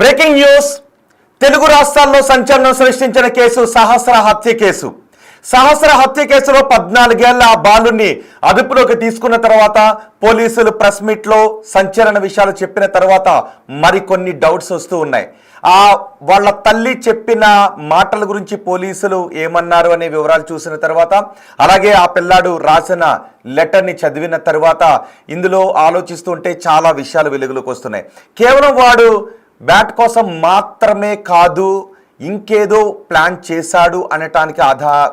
Breaking news. Telugu రాష్ట్రాల్లో సంచలనం సృష్టించిన కేసు సహస్ర హత్య కేసు. సహస్ర హత్య కేసులో 14 ఏళ్ల ఆ బాలుని అదుపులోకి తీసుకున్న తర్వాత పోలీసులు ప్రెస్ మీట్లో సంచలన విషయాలు చెప్పిన తర్వాత మరికొన్ని డౌట్స్ వస్తూ ఉన్నాయి. వాళ్ళ తల్లి చెప్పిన మాటల గురించి పోలీసులు ఏమన్నారు అనే వివరాలు చూసిన తర్వాత, అలాగే ఆ పిల్లాడు రాసిన లెటర్ని చదివిన తర్వాత ఇందులో ఆలోచిస్తుంటే చాలా విషయాలు వెలుగులోకి వస్తున్నాయి. కేవలం వాడు బ్యాట్ కోసం మాత్రమే కాదు, ఇంకేదో ప్లాన్ చేశాడు అనటానికి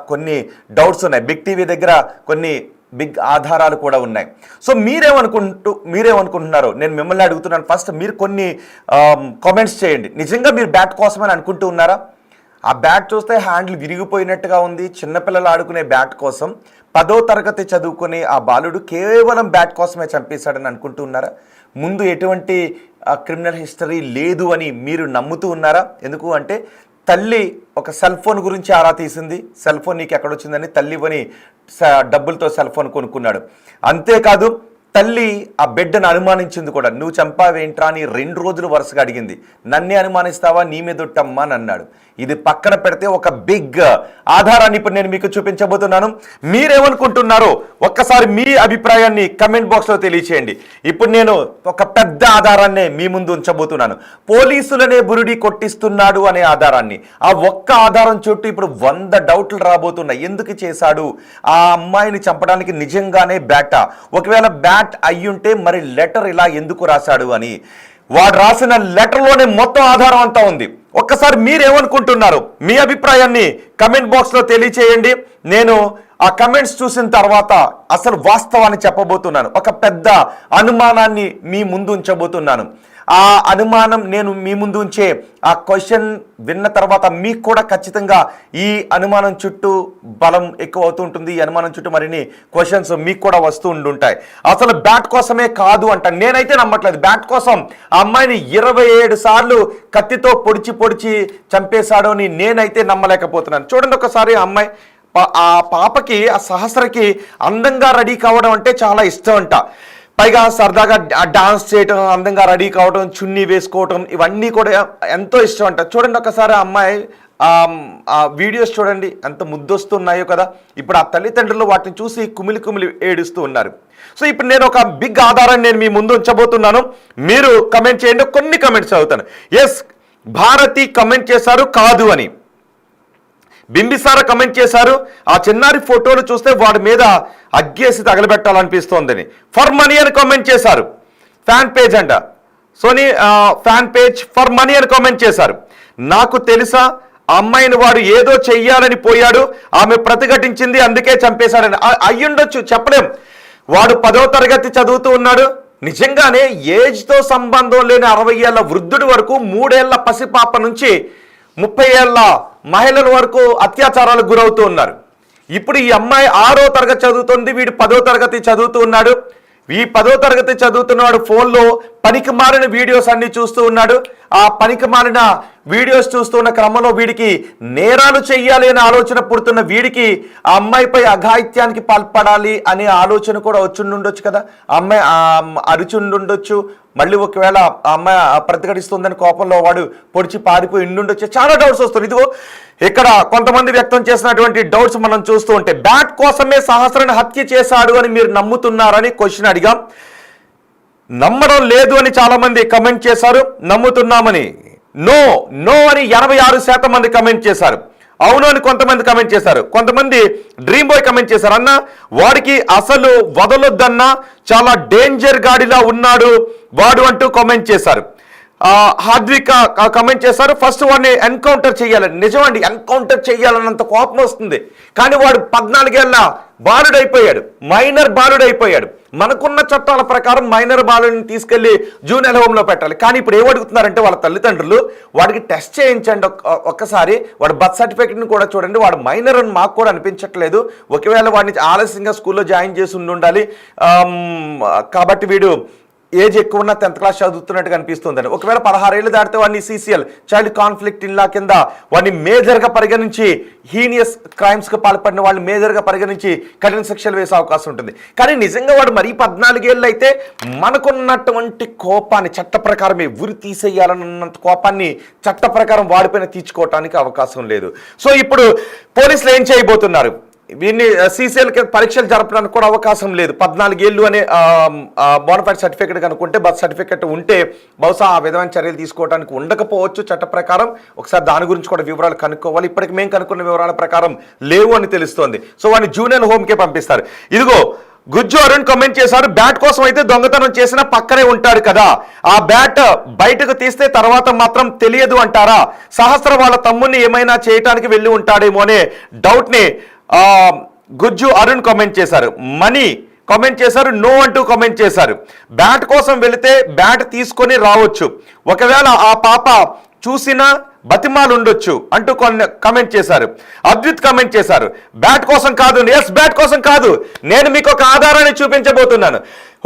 కొన్ని డౌట్స్ ఉన్నాయి. బిగ్ టీవీ దగ్గర కొన్ని బిగ్ ఆధారాలు కూడా ఉన్నాయి. సో మీరేమనుకుంటున్నారో నేను మిమ్మల్ని అడుగుతున్నాను. ఫస్ట్ మీరు కొన్ని కామెంట్స్ చేయండి. నిజంగా మీరు బ్యాట్ కోసమని అనుకుంటూ ఉన్నారా? ఆ బ్యాట్ చూస్తే హ్యాండిల్ విరిగిపోయినట్టుగా ఉంది. చిన్నపిల్లలు ఆడుకునే బ్యాట్ కోసం 10వ తరగతి చదువుకునే ఆ బాలుడు కేవలం బ్యాట్ కోసమే చంపేశాడని అనుకుంటూ ఉన్నారా? ముందు ఎటువంటి క్రిమినల్ హిస్టరీ లేదు అని మీరు నమ్ముతూ ఉన్నారా? ఎందుకు అంటే తల్లి ఒక సెల్ ఫోన్ గురించి ఆరా తీసింది. సెల్ ఫోన్ నీకు ఎక్కడొచ్చిందని తల్లి ఇవ్వని డబ్బులతో సెల్ ఫోన్ కొనుక్కున్నాడు. అంతేకాదు తల్లి ఆ బిడ్డను అనుమానించింది కూడా. నువ్వు చంపావేంట్రా అని 2 రోజులు వరుసగా అడిగింది. నన్నే అనుమానిస్తావా, నీ మీదొట్టమ్మా అని అన్నాడు. ఇది పక్కన పెడితే ఒక బిగ్ ఆధారాన్ని ఇప్పుడు నేను మీకు చూపించబోతున్నాను. మీరేమనుకుంటున్నారో ఒక్కసారి మీ అభిప్రాయాన్ని కమెంట్ బాక్స్లో తెలియచేయండి. ఇప్పుడు నేను ఒక పెద్ద ఆధారాన్ని మీ ముందు ఉంచబోతున్నాను. పోలీసులనే బురుడి కొట్టిస్తున్నాడు అనే ఆధారాన్ని. ఆ ఒక్క ఆధారం చుట్టూ ఇప్పుడు 100 డౌట్లు రాబోతున్నాయి. ఎందుకు చేశాడు? ఆ అమ్మాయిని చంపడానికి నిజంగానే బ్యాటా? ఒకవేళ బ్యాట్ అయ్యుంటే మరి లెటర్ ఇలా ఎందుకు రాశాడు అని. వాడు రాసిన లెటర్లోనే మొత్తం ఆధారం అంతా ఉంది. ఒక్కసారి మీరేమనుకుంటున్నారు? మీ అభిప్రాయాన్ని కమెంట్ బాక్స్లో తెలియచేయండి. నేను ఆ కమెంట్స్ చూసిన తర్వాత అసలు వాస్తవాన్ని చెప్పబోతున్నాను. ఒక పెద్ద అనుమానాన్ని మీ ముందు ఉంచబోతున్నాను. ఆ అనుమానం నేను మీ ముందు ఉంచే ఆ క్వశ్చన్ విన్న తర్వాత మీకు కూడా ఖచ్చితంగా ఈ అనుమానం చుట్టూ బలం ఎక్కువ అవుతూ ఉంటుంది. ఈ అనుమానం చుట్టూ మరిన్ని క్వశ్చన్స్ మీకు కూడా వస్తూ ఉండుంటాయి. అసలు బ్యాట్ కోసమే కాదు అంట. నేనైతే నమ్మట్లేదు. బ్యాట్ కోసం ఆ అమ్మాయిని 27 సార్లు కత్తితో పొడిచి చంపేశాడు అని నేనైతే నమ్మలేకపోతున్నాను. చూడండి ఒకసారి ఆ అమ్మాయి, ఆ పాపకి, ఆ సహస్రకి అందంగా రెడీ కావడం అంటే చాలా ఇష్టం అంట. పైగా సరదాగా డాన్స్ చేయటం, అందంగా రెడీ కావటం, చున్నీ వేసుకోవటం, ఇవన్నీ కూడా ఎంతో ఇష్టం అంట. చూడండి ఒకసారి ఆ అమ్మాయి ఆ వీడియోస్ చూడండి ఎంత ముద్దొస్తున్నాయో కదా. ఇప్పుడు ఆ తల్లిదండ్రులు వాటిని చూసి కుమిలి ఏడుస్తూ ఉన్నారు. సో ఇప్పుడు నేను ఒక బిగ్ ఆధారాన్ని నేను మీ ముందు ఉంచబోతున్నాను. మీరు కమెంట్ చేయండి. కొన్ని కమెంట్స్ చదువుతాను. ఎస్, భారతి కమెంట్ చేశారు కాదు అని. బింబిసార కమెంట్ చేశారు ఆ చిన్నారి ఫోటోలు చూస్తే వాడి మీద అగ్గేసి తగలబెట్టాలనిపిస్తోందని. ఫర్ మనీ అని కామెంట్ చేశారు. ఫ్యాన్ పేజ్ అంట, Sony fan page for money అని కామెంట్ చేశారు. నాకు తెలుసా, ఆ అమ్మాయిని వాడు ఏదో చెయ్యాలని పోయాడు, ఆమె ప్రతిఘటించింది, అందుకే చంపేశాడని. అయ్యుండొచ్చు, చెప్పలేం. వాడు 10వ తరగతి చదువుతూ ఉన్నాడు. నిజంగానే ఏజ్తో సంబంధం లేని 60 ఏళ్ల వృద్ధుడి వరకు, 3 ఏళ్ల పసిపాప నుంచి 30 ఏళ్ల మహిళల వరకు అత్యాచారాలకు గురవుతూ ఉన్నారు. ఇప్పుడు ఈ అమ్మాయి 6వ తరగతి చదువుతుంది, వీడు 10వ తరగతి చదువుతూ ఉన్నాడు. ఈ 10వ తరగతి చదువుతున్నవాడు ఫోన్లో పనికి మారిన వీడియోస్ అన్ని చూస్తూ ఉన్నాడు. ఆ పనికి మారిన వీడియోస్ చూస్తున్న క్రమంలో వీడికి నేరాలు చెయ్యాలి అనే ఆలోచన పుడుతున్న వీడికి ఆ అమ్మాయిపై అఘాయిత్యానికి పాల్పడాలి అనే ఆలోచన కూడా వచ్చుండొచ్చు కదా. ఆ అమ్మాయి అరుచుండొచ్చు. మళ్ళీ ఒకవేళ ఆ అమ్మాయి ప్రతిఘటిస్తుందని కోపంలో వాడు పొడిచి పారిపోయి ఉండుండొచ్చు. చాలా డౌట్స్ వస్తుంది. ఇదిగో ఇక్కడ కొంతమంది వ్యక్తం చేసినటువంటి డౌట్స్ మనం చూస్తూ ఉంటే, బ్యాట్ కోసమే సహస్రని హత్య చేశాడు అని మీరు నమ్ముతున్నారని క్వశ్చన్ అడిగాం. నమ్మడం లేదు అని చాలా మంది కమెంట్ చేశారు. నమ్ముతున్నామని నో అని 86% మంది కమెంట్ చేశారు. అవును అని కొంతమంది కమెంట్ చేశారు. కొంతమంది డ్రీమ్ బాయ్ కమెంట్ చేశారు. అన్న వాడికి అసలు వదలొద్దన్నా, చాలా డేంజర్ గాడిలా ఉన్నాడు వాడు అంటూ కామెంట్ చేశారు. హార్ద్విక కమెంట్ చేశారు, ఫస్ట్ వాడిని ఎన్కౌంటర్ చేయాలని. నిజమండి, ఎన్కౌంటర్ చేయాలన్నంత కోపం వస్తుంది. కానీ వాడు 14 ఏళ్ల బాలుడైపోయాడు, మైనర్ బాలుడైపోయాడు. మనకున్న చట్టాల ప్రకారం మైనర్ బాలుని తీసుకెళ్లి జూనియర్ హోమ్లో పెట్టాలి. కానీ ఇప్పుడు ఏమడుగుతున్నారంటే వాళ్ళ తల్లిదండ్రులు, వాడికి టెస్ట్ చేయించండి ఒక్కసారి, వాడు బర్త్ సర్టిఫికేట్ని కూడా చూడండి, వాడు మైనర్ అని మాకు కూడా అనిపించట్లేదు. ఒకవేళ వాడిని ఆలస్యంగా స్కూల్లో జాయిన్ చేసి ఉండాలి కాబట్టి వీడు ఏజ్ ఎక్కువ ఉన్న 10th క్లాస్ చదువుతున్నట్టుగా అనిపిస్తుందని. ఒకవేళ 16 ఏళ్ళు దాటితే వాడిని CCL child conflict in law కింద వాడిని మేజర్గా పరిగణించి హీనియస్ క్రైమ్స్కి పాల్పడిన వాళ్ళు మేజర్గా పరిగణించి కఠిన శిక్షలు వేసే అవకాశం ఉంటుంది. కానీ నిజంగా వాడు మరీ 14 ఏళ్ళు అయితే మనకున్నటువంటి కోపాన్ని చట్ట ప్రకారమే ఉరి తీసేయాలన్నంత కోపాన్ని చట్ట ప్రకారం వాడిపైన తీర్చుకోవటానికి అవకాశం లేదు. సో ఇప్పుడు పోలీసులు ఏం చేయబోతున్నారు, వీడిని CCLకి పరీక్షలు జరపడానికి కూడా అవకాశం లేదు. 14 ఏళ్ళు అనే బోనఫైడ్ సర్టిఫికేట్ కనుక్కుంటే, బర్త్ సర్టిఫికేట్ ఉంటే బహుశా ఆ విధమైన చర్యలు తీసుకోవడానికి ఉండకపోవచ్చు చట్ట ప్రకారం. ఒకసారి దాని గురించి కూడా వివరాలు కనుక్కోవాలి. ఇప్పటికి మేము కనుక్కున్న వివరాల ప్రకారం లేవు అని తెలుస్తోంది. సో వాడిని జూనియర్ హోమ్కే పంపిస్తారు. ఇదిగో గుజ్జు అరుణ్ కామెంట్ చేశారు, బ్యాట్ కోసం అయితే దొంగతనం చేసిన పక్కనే ఉంటాడు కదా, ఆ బ్యాట్ బయటకు తీస్తే తర్వాత మాత్రం తెలియదు అంటారా? సహస్ర వాళ్ళ తమ్ముడిని ఏమైనా చేయటానికి వెళ్ళి ఉంటాడేమో అనే డౌట్ని గుజ్జు అరుణ్ కామెంట్ చేశారు. మనీ కామెంట్ చేశారు, నో అంటూ కామెంట్ చేశారు. బ్యాట్ కోసం వెళితే బ్యాట్ తీసుకొని రావచ్చు, ఒకవేళ ఆ పాప చూసినా బతిమాలు ఉండొచ్చు అంటూ కొన్ని కామెంట్ చేశారు. అద్విత్ కామెంట్ చేశారు, బ్యాట్ కోసం కాదు, ఎస్ బ్యాట్ కోసం కాదు, నేను మీకు ఒక ఆధారాన్ని చూపించబోతున్నాను.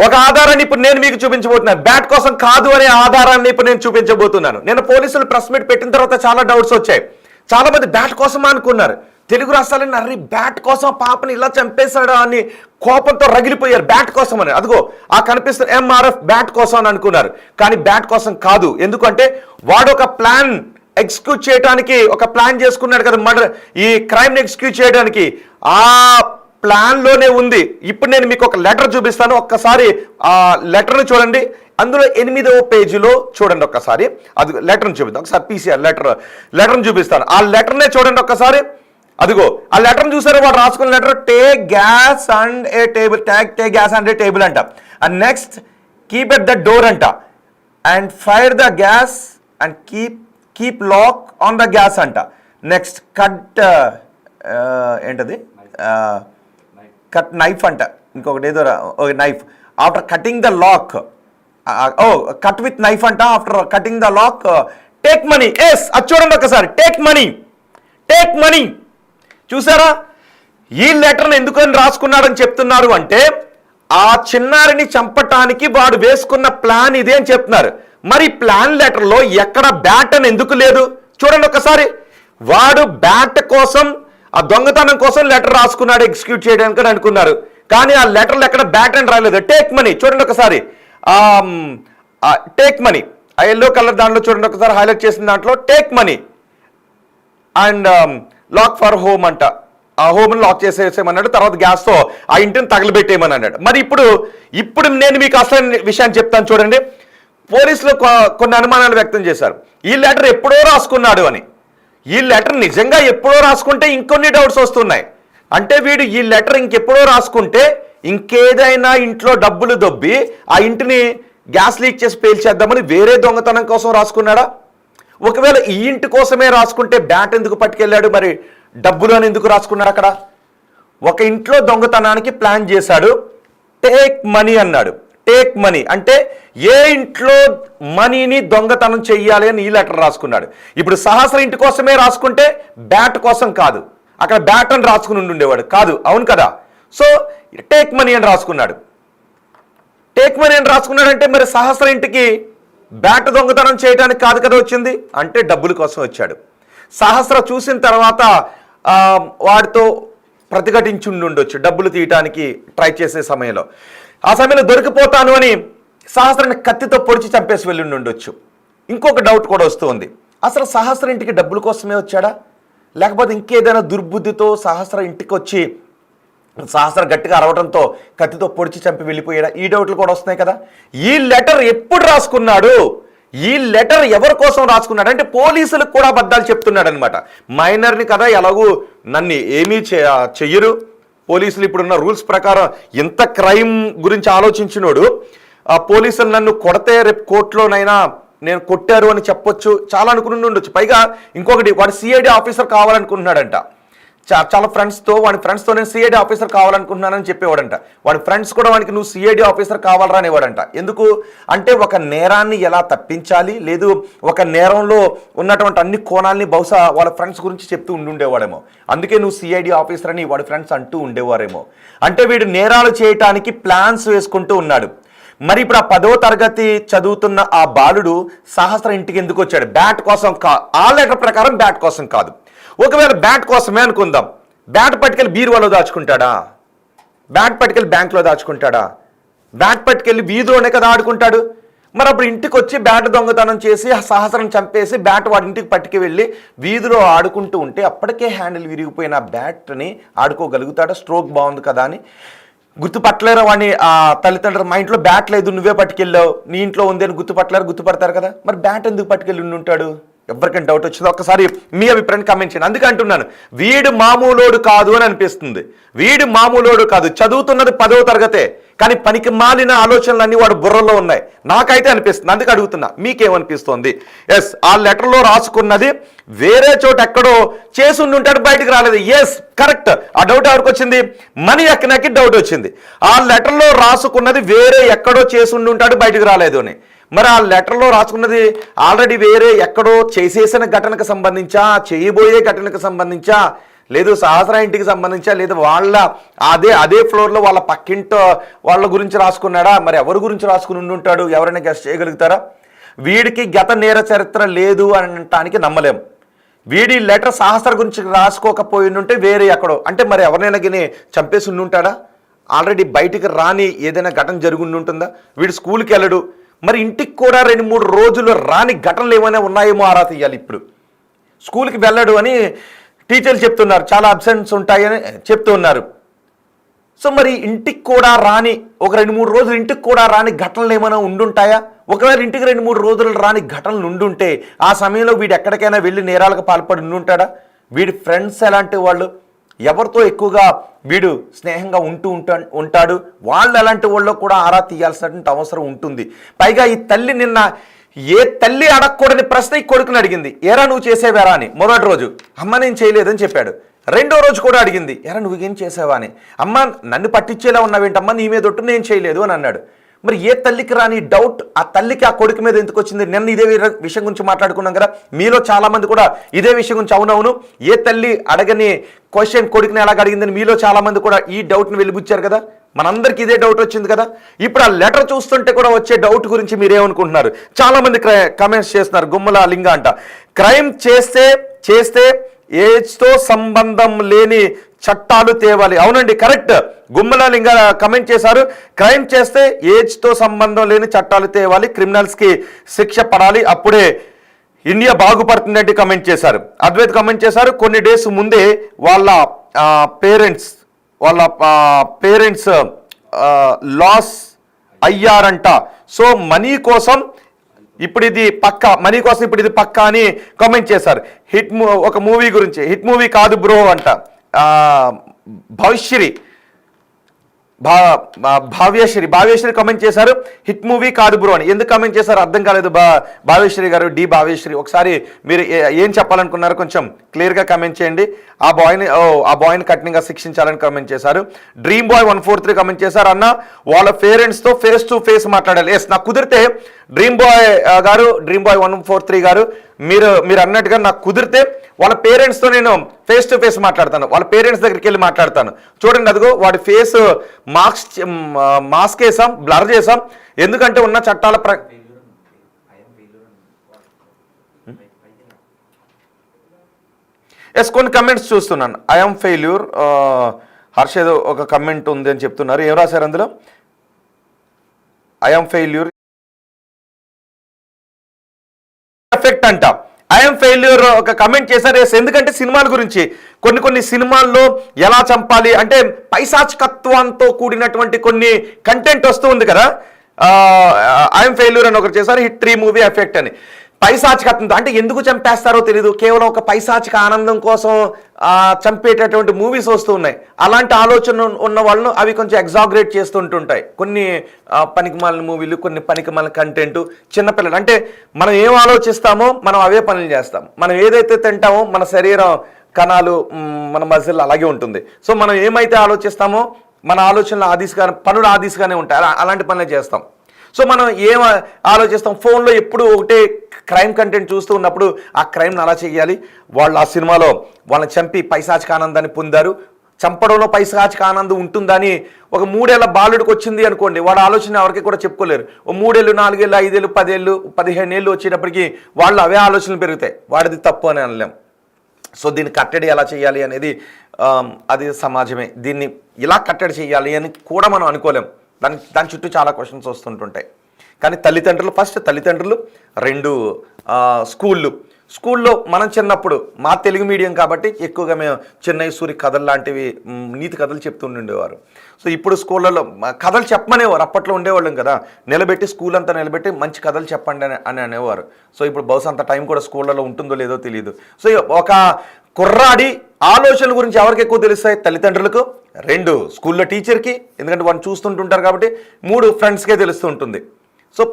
ఒక ఆధారాన్ని ఇప్పుడు నేను మీకు చూపించబోతున్నాను. బ్యాట్ కోసం కాదు అనే ఆధారాన్ని ఇప్పుడు నేను చూపించబోతున్నాను. నేను పోలీసులు ప్రెస్ మీట్ పెట్టిన తర్వాత చాలా డౌట్స్ వచ్చాయి. చాలా మంది బ్యాట్ కోసం అనుకున్నారు. తెలుగు రాష్ట్రాలని అర్రీ బ్యాట్ కోసం పాపని ఇలా చంపేశాడా అని కోపంతో రగిలిపోయారు. బ్యాట్ కోసం అని, అదిగో ఆ కనిపిస్తున్న MRF బ్యాట్ కోసం అని అనుకున్నారు. కానీ బ్యాట్ కోసం కాదు. ఎందుకంటే వాడు ఒక ప్లాన్ ఎగ్జిక్యూట్ చేయడానికి ఒక ప్లాన్ చేసుకున్నాడు కదా, మర్డర్ ఈ క్రైమ్ని ఎగ్జిక్యూట్ చేయడానికి. ఆ ప్లాన్లోనే ఉంది. ఇప్పుడు నేను మీకు ఒక లెటర్ చూపిస్తాను, ఒక్కసారి ఆ లెటర్ని చూడండి. అందులో 8వ పేజీలో చూడండి ఒక్కసారి. అది లెటర్ని చూపిస్తాను ఒకసారి. PCR లెటర్ని చూపిస్తాను. ఆ లెటర్నే చూడండి ఒక్కసారి. అదిగో ఆ లెటర్ని చూసారు, వాడు రాసుకున్న letter, take gas and a table, take gas and a table అంట. And next keep at the door అంట. And fire the gas and keep lock on the gas అంట. నెక్స్ట్ కట్ ఏంటది, కట్ నైఫ్ అంట. ఇంకొకటి ఏదో knife. After cutting the lock, cut with knife అంట. After cutting the lock take money. Yes, అది చూడండి ఒకసారి. Take money. చూసారా? ఈ లెటర్ని ఎందుకని రాసుకున్నాడని చెప్తున్నారు అంటే, ఆ చిన్నారిని చంపటానికి వాడు వేసుకున్న ప్లాన్ ఇదే అని చెప్తున్నారు. మరి ప్లాన్ లెటర్లో ఎక్కడ బ్యాట్ అని ఎందుకు లేదు? చూడండి ఒకసారి. వాడు బ్యాట్ కోసం, ఆ దొంగతనం కోసం లెటర్ రాసుకున్నాడు ఎగ్జిక్యూట్ చేయడానికి అని అనుకున్నారు. కానీ ఆ లెటర్లో ఎక్కడ బ్యాట్ అని రాలేదు. టేక్ మనీ చూడండి ఒకసారి. టేక్ మనీ, ఆ ఎల్లో కలర్ దాంట్లో చూడండి ఒకసారి, హైలైట్ చేసిన దాంట్లో take money and lock for home అంట. ఆ హోమ్ని లాక్ చేసేసేమన్నాడు. తర్వాత గ్యాస్తో ఆ ఇంటిని తగలబెట్టేయమని అన్నాడు. మరి ఇప్పుడు నేను మీకు అసలు విషయాన్ని చెప్తాను చూడండి. పోలీసులు కొన్ని అనుమానాలు వ్యక్తం చేశారు. ఈ లెటర్ ఎప్పుడో రాసుకున్నాడు అని. ఈ లెటర్ నిజంగా ఎప్పుడో రాసుకుంటే ఇంకొన్ని డౌట్స్ వస్తున్నాయి. అంటే వీడు ఈ లెటర్ ఇంకెప్పుడో రాసుకుంటే ఇంకేదైనా ఇంట్లో డబ్బులు దొబ్బి ఆ ఇంటిని గ్యాస్ లీక్ చేసి పేల్చేద్దామని వేరే దొంగతనం కోసం రాసుకున్నాడా? ఒకవేళ ఈ ఇంటి కోసమే రాసుకుంటే బ్యాట్ ఎందుకు పట్టుకెళ్ళాడు? మరి డబ్బులు అని ఎందుకు రాసుకున్నాడు అక్కడ? ఒక ఇంట్లో దొంగతనానికి ప్లాన్ చేశాడు, టేక్ మనీ అన్నాడు. టేక్ మనీ అంటే ఏ ఇంట్లో మనీని దొంగతనం చెయ్యాలి అని ఈ లెటర్ రాసుకున్నాడు. ఇప్పుడు సహస్ర ఇంటి కోసమే రాసుకుంటే బ్యాట్ కోసం కాదు, అక్కడ బ్యాట్ అని రాసుకుని ఉండేవాడు కాదు. అవును కదా? సో టేక్ మనీ అని రాసుకున్నాడు. టేక్ మనీ అని రాసుకున్నాడంటే మరి సహస్ర ఇంటికి బ్యాట్ దొంగతనం చేయడానికి కాదు కదా వచ్చింది, అంటే డబ్బుల కోసం వచ్చాడు. సహస్ర చూసిన తర్వాత వాడితో ప్రతిఘటించి ఉండొచ్చు డబ్బులు తీయటానికి ట్రై చేసే సమయంలో. ఆ సమయంలో దొరికిపోతాను అని సహస్రని కత్తితో పొడిచి చంపేసి వెళ్ళి ఉండొచ్చు. ఇంకొక డౌట్ కూడా వస్తుంది, అసలు సహస్ర ఇంటికి డబ్బుల కోసమే వచ్చాడా, లేకపోతే ఇంకేదైనా దుర్బుద్ధితో సహస్ర ఇంటికి వచ్చి సహస్ర గట్టిగా అరవడంతో కత్తితో పొడిచి చంపి వెళ్ళిపోయాడా? ఈ డౌట్లు కూడా వస్తున్నాయి కదా. ఈ లెటర్ ఎప్పుడు రాసుకున్నాడు, ఈ లెటర్ ఎవరి కోసం రాసుకున్నాడు అంటే పోలీసులకు కూడా అబద్ధాలు చెప్తున్నాడు అనమాట. మైనర్ని కదా, ఎలాగూ నన్ను ఏమీ చెయ్యరు పోలీసులు. ఇప్పుడున్న రూల్స్ ప్రకారం ఇంత క్రైమ్ గురించి ఆలోచించినోడు పోలీసులు నన్ను కొడితే రేపు కోర్టులోనైనా నేను కొట్టారు అని చెప్పొచ్చు, చాలా అనుకుని ఉండొచ్చు. పైగా ఇంకొకటి, వాడు CID ఆఫీసర్ కావాలనుకుంటున్నాడంట. చాలా వాడి ఫ్రెండ్స్తో నేను CID ఆఫీసర్ కావాలనుకుంటున్నానని చెప్పేవాడంట. వాడి ఫ్రెండ్స్ కూడా వాడికి నువ్వు CID ఆఫీసర్ కావాలరా అనేవాడంట. ఎందుకు అంటే ఒక నేరాన్ని ఎలా తప్పించాలి, లేదు ఒక నేరంలో ఉన్నటువంటి అన్ని కోణాలని బహుశా వాళ్ళ ఫ్రెండ్స్ గురించి చెప్తూ ఉండేవాడేమో. అందుకే నువ్వు CID ఆఫీసర్ అని వాడి ఫ్రెండ్స్ అంటూ ఉండేవారేమో. అంటే వీడు నేరాలు చేయటానికి ప్లాన్స్ వేసుకుంటూ ఉన్నాడు. మరి ఇప్పుడు ఆ 10వ తరగతి చదువుతున్న ఆ బాలుడు సహస్ర ఇంటికి ఎందుకు వచ్చాడు? బ్యాట్ కోసం ఆ లెటర్ ప్రకారం బ్యాట్ కోసం కాదు. ఒకవేళ బ్యాట్ కోసమే అనుకుందాం, బ్యాట్ పట్టుకెళ్ళి బీరువాలో దాచుకుంటాడా? బ్యాట్ పట్టుకెళ్ళి బ్యాంకులో దాచుకుంటాడా? బ్యాట్ పట్టుకెళ్ళి వీధిలోనే కదా ఆడుకుంటాడు. మరి అప్పుడు ఇంటికి వచ్చి బ్యాట్ దొంగతనం చేసి ఆ సహస్రం చంపేసి బ్యాట్ వాడి ఇంటికి పట్టుకు వెళ్ళి వీధిలో ఆడుకుంటూ ఉంటే అప్పటికే హ్యాండిల్ విరిగిపోయిన బ్యాట్ని ఆడుకోగలుగుతాడా? స్ట్రోక్ బాగుంది కదా అని గుర్తుపట్టలేరు వాడిని. ఆ తల్లిదండ్రులు మా ఇంట్లో బ్యాట్ లేదు, నువ్వే పట్టుకెళ్ళావు, నీ ఇంట్లో ఉంది అని గుర్తుపడతారు కదా. మరి బ్యాట్ ఎందుకు పట్టుకెళ్ళి ఉంటాడు? ఎవరికైనా డౌట్ వచ్చిందో ఒక్కసారి మీ అభిప్రాయం కామెంట్ చేయండి. అందుకే అంటున్నాను, వీడు మామూలోడు కాదు అని అనిపిస్తుంది. వీడు మామూలోడు కాదు, చదువుతున్నది 10వ తరగతే, కానీ పనికి మాలిన ఆలోచనలన్నీ వాడు బుర్రలో ఉన్నాయి, నాకైతే అనిపిస్తుంది. అందుకే అడుగుతున్నా, మీకేమనిపిస్తుంది? ఎస్, ఆ లెటర్లో రాసుకున్నది వేరే చోట ఎక్కడో చేసి ఉంటాడు, బయటకు రాలేదు. Yes, correct. ఆ డౌట్ ఎవరికి వచ్చింది? మనీ ఎక్కనకి డౌట్ వచ్చింది. ఆ లెటర్లో రాసుకున్నది వేరే ఎక్కడో చేసి ఉంటాడు, బయటకు రాలేదు అని. మరి ఆ లెటర్లో రాసుకున్నది ఆల్రెడీ వేరే ఎక్కడో చేసేసిన ఘటనకు సంబంధించా, చేయబోయే ఘటనకు సంబంధించా, లేదు సహస్ర ఇంటికి సంబంధించా, లేదు వాళ్ళ అదే ఫ్లోర్లో వాళ్ళ పక్కింటి వాళ్ళ గురించి రాసుకున్నాడా? మరి ఎవరి గురించి రాసుకుని ఉంటాడు? ఎవరైనా గెస్ట్ చేయగలుగుతారా? వీడికి గత నేర చరిత్ర లేదు అనటానికి నమ్మలేం. వీడి లెటర్ సహస్ర గురించి రాసుకోకపోయి ఉంటే వేరే ఎక్కడో, అంటే మరి ఎవరినైనా గిని చంపేసి ఉంటాడా? ఆల్రెడీ బయటికి రాని ఏదైనా ఘటన జరిగి ఉంటుందా? వీడు స్కూల్కి వెళ్ళడు, మరి ఇంటికి కూడా 2-3 రోజులు రాని ఘటనలు ఏమైనా ఉన్నాయేమో ఆరా తీయాలి. ఇప్పుడు స్కూల్కి వెళ్ళడు అని టీచర్లు చెప్తున్నారు, చాలా అబ్సెంట్స్ ఉంటాయని చెప్తూ ఉన్నారు. సో మరి ఇంటికి కూడా రాని ఒక 2-3 రోజులు ఇంటికి కూడా రాని ఘటనలు ఏమైనా ఉండుంటాయా? ఒకవేళ ఇంటికి 2-3 రోజులు రాని ఘటనలు ఉండుంటే ఆ సమయంలో వీడు ఎక్కడికైనా వెళ్ళి నేరాలకు పాల్పడి ఉండుంటాడా? వీడి ఫ్రెండ్స్ ఎలాంటి వాళ్ళు, ఎవరితో ఎక్కువగా వీడు స్నేహంగా ఉంటాడు, వాళ్ళు ఎలాంటి వాళ్ళు కూడా ఆరా తీయాల్సినటువంటి అవసరం ఉంటుంది. పైగా ఈ తల్లి నిన్న ఏ తల్లి అడగకూడని ప్రశ్న ఈ కొడుకుని అడిగింది, ఏరా నువ్వు చేసేవారా అని. మొదటి రోజు అమ్మ నేను చేయలేదని చెప్పాడు. రెండో రోజు కూడా అడిగింది, ఎరా నువ్వేం చేసావా అని. అమ్మ నన్ను పట్టించేలా ఉన్నావేంటమ్మా, నీ మీద ఒట్టు నేను చేయలేదు అని అన్నాడు. మరి ఏ తల్లికి రాని డౌట్ ఆ తల్లికి ఆ కొడుకు మీద ఎందుకు వచ్చింది? నిన్న ఇదే విషయం గురించి మాట్లాడుకున్నాం కదా, మీలో చాలా మంది కూడా ఇదే విషయం గురించి అవునవును ఏ తల్లి అడగని క్వశ్చన్ కొడుకుని ఎలాగ అడిగిందని మీలో చాలా మంది కూడా ఈ డౌట్ని వెలిబుచ్చారు కదా. మనందరికీ ఇదే డౌట్ వచ్చింది కదా. ఇప్పుడు ఆ లెటర్ చూస్తుంటే కూడా వచ్చే డౌట్ గురించి మీరేమనుకుంటున్నారు? చాలా మంది కమెంట్స్ చేస్తున్నారు. గుమ్మల లింగ అంట, క్రైమ్ చేస్తే ఏజ్తో సంబంధం లేని చట్టాలు తేవాలి. అవునండి, కరెక్ట్. గుమ్మల లింగ కమెంట్ చేశారు, క్రైమ్ చేస్తే ఏజ్తో సంబంధం లేని చట్టాలు తేవాలి, క్రిమినల్స్కి శిక్ష పడాలి, అప్పుడే ఇండియా బాగుపడుతుందంటే కమెంట్ చేశారు. అద్వైత్ కమెంట్ చేశారు, కొన్ని డేస్ ముందే వాళ్ళ పేరెంట్స్ లాస్ అయ్యారంట, సో మనీ కోసం ఇప్పుడు ఇది పక్కా అని కామెంట్ చేశారు. ఒక మూవీ గురించి, హిట్ మూవీ కాదు బ్రో అంట. భావ్యశ్రీ కామెంట్ చేశారు, హిట్ మూవీ కాదు బ్రో అని. ఎందుకు కామెంట్ చేశారు అర్థం కాలేదు భావ్యశ్రీ గారు, భావ్యశ్రీ. ఒకసారి మీరు ఏం చెప్పాలనుకున్నారు కొంచెం క్లియర్గా కామెంట్ చేయండి. ఆ బాయ్ని కఠినంగా శిక్షించాలని కామెంట్ చేశారు. డ్రీమ్ బాయ్ 143 కామెంట్ చేశారు, అన్న వాళ్ళ పేరెంట్స్తో ఫేస్ టు ఫేస్ మాట్లాడాలి. ఎస్, నాకు కుదిరితే డ్రీమ్ బాయ్ 143 గారు మీరు అన్నట్టుగా నాకు కుదిరితే వాళ్ళ పేరెంట్స్తో నేను ఫేస్ టు ఫేస్ మాట్లాడతాను, వాళ్ళ పేరెంట్స్ దగ్గరికి వెళ్ళి మాట్లాడతాను. చూడండి, అదిగో వాడి ఫేస్ మాస్క్ వేసాం, బ్లర్ చేసాం, ఎందుకంటే ఉన్న చట్టాల ఎస్ కొన్ని కమెంట్స్ చూస్తున్నాను. ఐఎమ్ ఫెయిల్యూర్, హర్ష ఏదో ఒక కమెంట్ ఉంది అని చెప్తున్నారు. ఏం రాశారు అందులో? ఐఎమ్ ఫెయిల్యూర్ ఎఫెక్ట్ అంట. ఐఎమ్ ఫెయిల్యూర్ ఒక కమెంట్ చేశారు. ఎందుకంటే సినిమాల గురించి కొన్ని సినిమాల్లో ఎలా చంపాలి అంటే పైశాచికత్వంతో కూడినటువంటి కొన్ని కంటెంట్ వస్తూ ఉంది కదా. ఐఎమ్ ఫెయిల్యూర్ అని ఒకరు చేశారు, హిట్ 3 మూవీ ఎఫెక్ట్ అని. పైశాచికత్వంతో అంటే ఎందుకు చంపేస్తారో తెలియదు, కేవలం ఒక పైశాచిక ఆనందం కోసం చంపేటటువంటి మూవీస్ వస్తూ ఉన్నాయి. అలాంటి ఆలోచన ఉన్న వాళ్ళను అవి కొంచెం ఎగ్జాగరేట్ చేస్తుంటుంటాయి. కొన్ని పనికిమాలిన మూవీలు, కొన్ని పనికిమాలిన కంటెంట్. చిన్నపిల్లలు అంటే మనం ఏం ఆలోచిస్తామో మనం అవే పనులు చేస్తాం. మనం ఏదైతే తింటామో మన శరీరం కణాలు, మన మజిల్ అలాగే ఉంటుంది. సో మనం ఏమైతే ఆలోచిస్తామో మన ఆలోచనలు పనులు ఆదిశగానే ఉంటాయి, అలాంటి పనులే చేస్తాం. సో మనం ఏం ఆలోచిస్తాం? ఫోన్లో ఎప్పుడు ఒకటే క్రైమ్ కంటెంట్ చూస్తూ ఉన్నప్పుడు ఆ క్రైమ్ని అలా చేయాలి, వాళ్ళు ఆ సినిమాలో వాళ్ళని చంపి పైశాచిక ఆనందాన్ని పొందారు, చంపడంలో పైశాచిక ఆనందం ఉంటుందని ఒక 3 ఏళ్ల బాలుడికి వచ్చింది అనుకోండి, వాడు ఆలోచన ఎవరికి కూడా చెప్పుకోలేరు. ఓ 3 ఏళ్ళు 4 ఏళ్ళు 5 ఏళ్ళు 10 ఏళ్ళు 15 ఏళ్ళు వచ్చేటప్పటికి వాళ్ళు అవే ఆలోచనలు పెరుగుతాయి. వాడిది తప్పు అని అనలేం. సో దీన్ని కట్టడి ఎలా చేయాలి అనేది అది సమాజమే దీన్ని ఇలా కట్టడి చేయాలి అని కూడా మనం అనుకోలేం. దాని చుట్టూ చాలా క్వశ్చన్స్ వస్తుంటుంటాయి. కానీ తల్లిదండ్రులు 2 స్కూల్లో మనం చిన్నప్పుడు మా తెలుగు మీడియం కాబట్టి ఎక్కువగా మేము చెన్నై సూరి కథలు లాంటివి నీతి కథలు చెప్తుండేవారు. సో ఇప్పుడు స్కూళ్ళలో కథలు చెప్పమనేవారు. అప్పట్లో ఉండేవాళ్ళం కదా, స్కూల్ అంతా నిలబెట్టి మంచి కథలు చెప్పండి అని అనేవారు. సో ఇప్పుడు బహుశా అంత టైం కూడా స్కూళ్ళలో ఉంటుందో లేదో తెలియదు. సో ఒక కుర్రాడి ఆలోచనల గురించి ఎవరికి ఎక్కువ తెలుస్తాయి? తల్లిదండ్రులకు, 2 స్కూల్లో టీచర్కి, ఎందుకంటే వాళ్ళు చూస్తుంటుంటారు కాబట్టి, 3 ఫ్రెండ్స్కే తెలుస్తూ ఉంటుంది. సో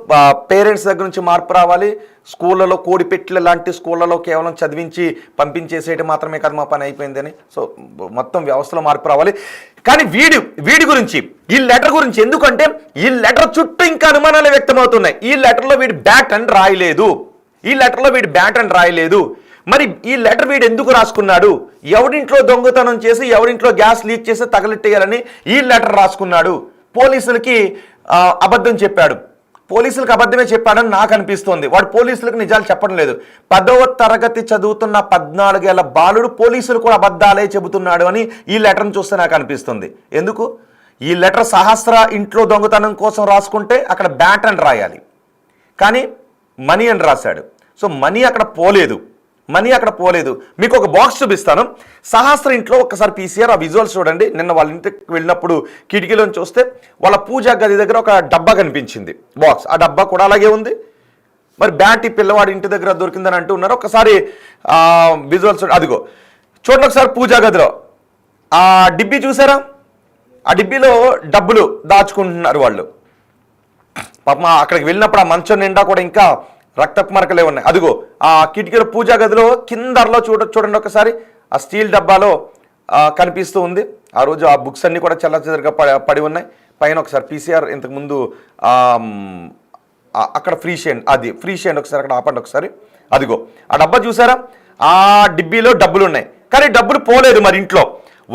పేరెంట్స్ దగ్గర నుంచి మార్పు రావాలి. స్కూళ్ళలో కోడిపెట్ల లాంటి స్కూళ్ళలో కేవలం చదివించి పంపించేసేయటం మాత్రమే కాదు మా పని అయిపోయిందని. సో మొత్తం వ్యవస్థలో మార్పు రావాలి. కానీ వీడి గురించి, ఈ లెటర్ గురించి, ఎందుకంటే ఈ లెటర్ చుట్టూ ఇంకా అనుమానాలు వ్యక్తమవుతున్నాయి. ఈ లెటర్లో వీడు బ్యాట్ అని రాయలేదు. మరి ఈ లెటర్ వీడు ఎందుకు రాసుకున్నాడు? ఎవరింట్లో దొంగతనం చేసి ఎవరింట్లో గ్యాస్ లీక్ చేసి తగలెట్టేయాలని ఈ లెటర్ రాసుకున్నాడు. పోలీసులకి అబద్ధమే చెప్పాడని నాకు అనిపిస్తోంది. వాడు పోలీసులకు నిజాలు చెప్పడం లేదు. 10వ తరగతి చదువుతున్న 14 ఏళ్ల బాలుడు పోలీసులు కూడా అబద్ధాలే చెబుతున్నాడు అని ఈ లెటర్ని చూస్తే నాకు అనిపిస్తుంది. ఎందుకు? ఈ లెటర్ సహస్ర ఇంట్లో దొంగతనం కోసం రాసుకుంటే అక్కడ బ్యాట్ అని రాయాలి, కానీ మనీ అని రాశాడు. సో మనీ అక్కడ పోలేదు. మీకు ఒక బాక్స్ చూపిస్తాను. సహస్ర ఇంట్లో ఒక్కసారి పీసీఆర్ ఆ విజువల్స్ చూడండి. నిన్న వాళ్ళ ఇంటికి వెళ్ళినప్పుడు కిటికీలోని చూస్తే వాళ్ళ పూజా గది దగ్గర ఒక డబ్బా కనిపించింది, బాక్స్. ఆ డబ్బా కూడా అలాగే ఉంది. మరి బ్యాట్ ఈ పిల్లవాడి ఇంటి దగ్గర దొరికిందని అంటూ ఉన్నారు. ఒకసారి విజువల్స్ అదిగో చూడండి ఒకసారి. పూజా గదిలో ఆ డిబ్బీ చూసారా? ఆ డిబ్బీలో డబ్బులు దాచుకుంటున్నారు వాళ్ళు. పాపం అక్కడికి వెళ్ళినప్పుడు ఆ మంచం నిండా కూడా ఇంకా రక్తపు మరకలే ఉన్నాయి. అదిగో ఆ కిటికీలో పూజా గదిలో కిందలో చూడండి ఒకసారి. ఆ స్టీల్ డబ్బాలో కనిపిస్తూ ఉంది. ఆ రోజు ఆ బుక్స్ అన్నీ కూడా చెల్లచెదరుగా పడి ఉన్నాయి. పైన ఒకసారి పీసీఆర్ ఇంతకుముందు అక్కడ ఫ్రీ షేండ్ ఒకసారి అక్కడ ఆపండి ఒకసారి. అదిగో ఆ డబ్బా చూసారా? ఆ డిబ్బీలో డబ్బులు ఉన్నాయి, కానీ డబ్బులు పోలేదు. మరి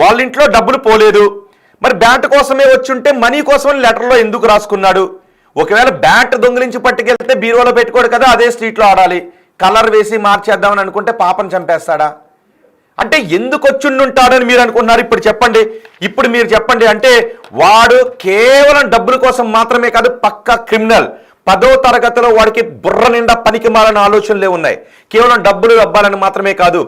వాళ్ళ ఇంట్లో డబ్బులు పోలేదు. మరి బ్యాట్ కోసమే వచ్చుంటే మనీ కోసం లెటర్లో ఎందుకు రాసుకున్నాడు? ఒకవేళ బ్యాట్ దొంగిలించి పట్టుకెళ్తే బీరువాలో పెట్టుకోడు కదా, అదే స్ట్రీట్లో ఆడాలి. కలర్ వేసి మార్చేద్దామని అనుకుంటే పాపను చంపేస్తాడా? అంటే ఎందుకు వచ్చుండుంటాడని మీరు అనుకుంటున్నారు? ఇప్పుడు మీరు చెప్పండి. అంటే వాడు కేవలం డబ్బుల కోసం మాత్రమే కాదు, పక్కా క్రిమినల్. 10వ తరగతిలో వాడికి బుర్ర నిండా పనికిమాలిన ఆలోచనలే ఉన్నాయి. కేవలం డబ్బులు ఇవ్వాలని మాత్రమే కాదు,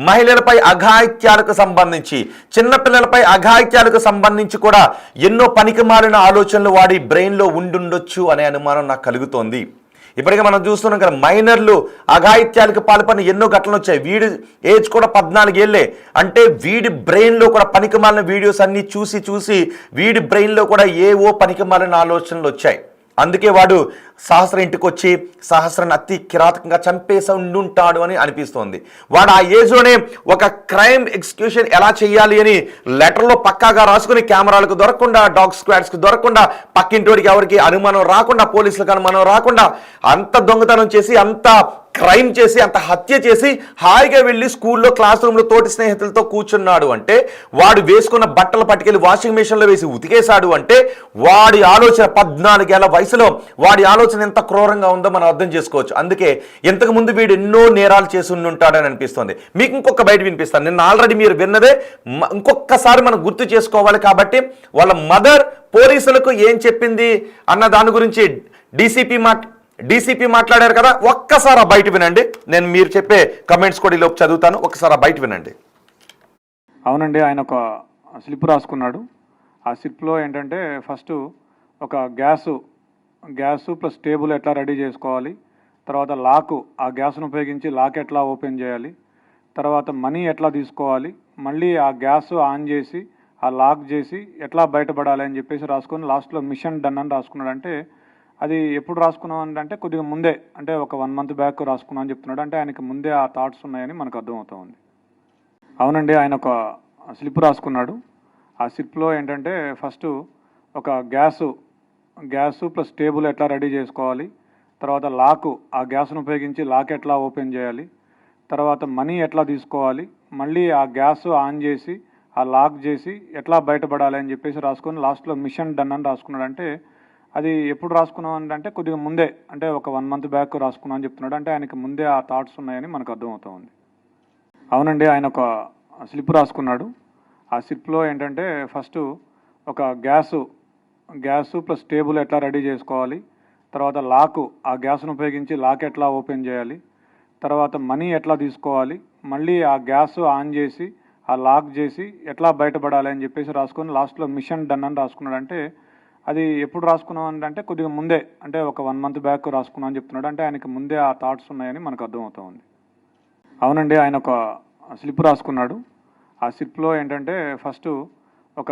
మహిళలపై అఘాయిత్యాలకు సంబంధించి, చిన్నపిల్లలపై అఘాయిత్యాలకు సంబంధించి కూడా ఎన్నో పనికిమాలిన ఆలోచనలు వాడి బ్రెయిన్లో ఉండుండొచ్చు అనే అనుమానం నాకు కలుగుతోంది. ఇప్పటికే మనం చూస్తున్నాం కదా, మైనర్లు అఘాయిత్యాలకు పాల్పడిన ఎన్నో ఘటనలు వచ్చాయి. వీడి ఏజ్ కూడా 14 ఏళ్ళే. అంటే వీడి బ్రెయిన్లో కూడా పనికిమాలిన వీడియోస్ అన్నీ చూసి వీడి బ్రెయిన్లో కూడా ఏవో పనికిమాలిన ఆలోచనలు వచ్చాయి. అందుకే వాడు సహస్ర ఇంటికి వచ్చి సహస్రాన్ని అతి కిరాతకంగా చంపేసి ఉండుంటాడు అని అనిపిస్తోంది. వాడు ఆ ఏజ్లోనే ఒక క్రైమ్ ఎగ్జిక్యూషన్ ఎలా చేయాలి అని లెటర్లో పక్కాగా రాసుకుని, కెమెరాలకు దొరకకుండా, డాగ్ స్క్వాడ్స్కి దొరకకుండా, పక్కింటోడికి ఎవరికి అనుమానం రాకుండా, పోలీసులకు అనుమానం రాకుండా అంత దొంగతనం చేసి, అంత క్రైమ్ చేసి, అంత హత్య చేసి హాయిగా వెళ్ళి స్కూల్లో క్లాస్ రూమ్లో తోటి స్నేహితులతో కూర్చున్నాడు అంటే, వాడు వేసుకున్న బట్టలు పట్టుకెళ్ళి వాషింగ్ మెషిన్లో వేసి ఉతికేశాడు అంటే, వాడి ఆలోచన 14 ఏళ్ల వయసులో వాడి ఆలోచన ఎంత క్రూరంగా ఉందో మనం అర్థం చేసుకోవచ్చు. అందుకే ఇంతకుముందు వీడు ఎన్నో నేరాలు చేసి ఉంటాడని అనిపిస్తుంది. మీకు ఇంకొక బయట వినిపిస్తాను. నిన్న ఆల్రెడీ మీరు విన్నదే, ఇంకొకసారి మనం గుర్తు చేసుకోవాలి. కాబట్టి వాళ్ళ మదర్ పోలీసులకు ఏం చెప్పింది అన్న దాని గురించి డీసీపీ మాట్లాడారు కదా, ఒక్కసారి ఆ బయట వినండి. నేను మీరు చెప్పే కమెంట్స్ కూడా ఈలోపు చదువుతాను, ఒక్కసారి ఆ బయట వినండి. అవునండి, ఆయన ఒక స్లిప్ రాసుకున్నాడు. ఆ స్లిప్లో ఏంటంటే ఫస్ట్ ఒక గ్యాసు ప్లస్ టేబుల్ ఎట్లా రెడీ చేసుకోవాలి, తర్వాత ఆ గ్యాస్ను ఉపయోగించి లాక్ ఎట్లా ఓపెన్ చేయాలి, తర్వాత మనీ ఎట్లా తీసుకోవాలి, మళ్ళీ ఆ గ్యాస్ ఆన్ చేసి ఆ లాక్ చేసి ఎట్లా బయటపడాలి అని చెప్పేసి రాసుకొని లాస్ట్లో మిషన్ డన్ అని రాసుకున్నాడు. అంటే అది ఎప్పుడు రాసుకున్నాం అంటే కొద్దిగా ముందే, అంటే ఒక 1 month బ్యాక్ రాసుకున్నాం అని చెప్తున్నాడు. అంటే ఆయనకి ముందే ఆ థాట్స్ ఉన్నాయని మనకు అర్థమవుతా ఉంది. అవునండి, ఆయన ఒక స్లిప్ రాసుకున్నాడు. ఆ స్లిప్లో ఏంటంటే ఫస్ట్ ఒక గ్యాసు ప్లస్ టేబుల్ ఎట్లా రెడీ చేసుకోవాలి, తర్వాత ఆ గ్యాస్ను ఉపయోగించి లాక్ ఎట్లా ఓపెన్ చేయాలి, తర్వాత మనీ ఎట్లా తీసుకోవాలి, మళ్ళీ ఆ గ్యాస్ ఆన్ చేసి ఆ ఆ లాక్ చేసి ఎట్లా బయటపడాలి అని చెప్పేసి రాసుకొని లాస్ట్లో మిషన్ డన్ అని రాసుకున్నాడు. అంటే అది ఎప్పుడు రాసుకున్నాం అంటే కొద్దిగా ముందే, అంటే ఒక 1 month బ్యాక్ రాసుకున్నాం అని చెప్తున్నాడు. అంటే ఆయనకి ముందే ఆ థాట్స్ ఉన్నాయని మనకు అర్థమవుతా ఉంది. అవునండి, ఆయన ఒక స్లిప్ రాసుకున్నాడు. ఆ స్లిప్లో ఏంటంటే ఫస్ట్ ఒక గ్యాసు ప్లస్ టేబుల్ ఎట్లా రెడీ చేసుకోవాలి, తర్వాత ఆ గ్యాస్ను ఉపయోగించి లాక్ ఎట్లా ఓపెన్ చేయాలి, తర్వాత మనీ ఎట్లా తీసుకోవాలి, మళ్ళీ ఆ గ్యాస్ ఆన్ చేసి ఆ లాక్ చేసి ఎట్లా బయటపడాలి అని చెప్పేసి రాసుకొని లాస్ట్లో మిషన్ డన్ అని రాసుకున్నాడు. అంటే అది ఎప్పుడు రాసుకున్నాం అంటే కొద్దిగా ముందే, అంటే ఒక 1 month బ్యాక్ రాసుకున్నాం అని చెప్తున్నాడు. అంటే ఆయనకి ముందే ఆ థాట్స్ ఉన్నాయని మనకు అర్థమవుతా ఉంది. అవునండి, ఆయన ఒక స్లిప్ రాసుకున్నాడు. ఆ స్లిప్లో ఏంటంటే ఫస్ట్ ఒక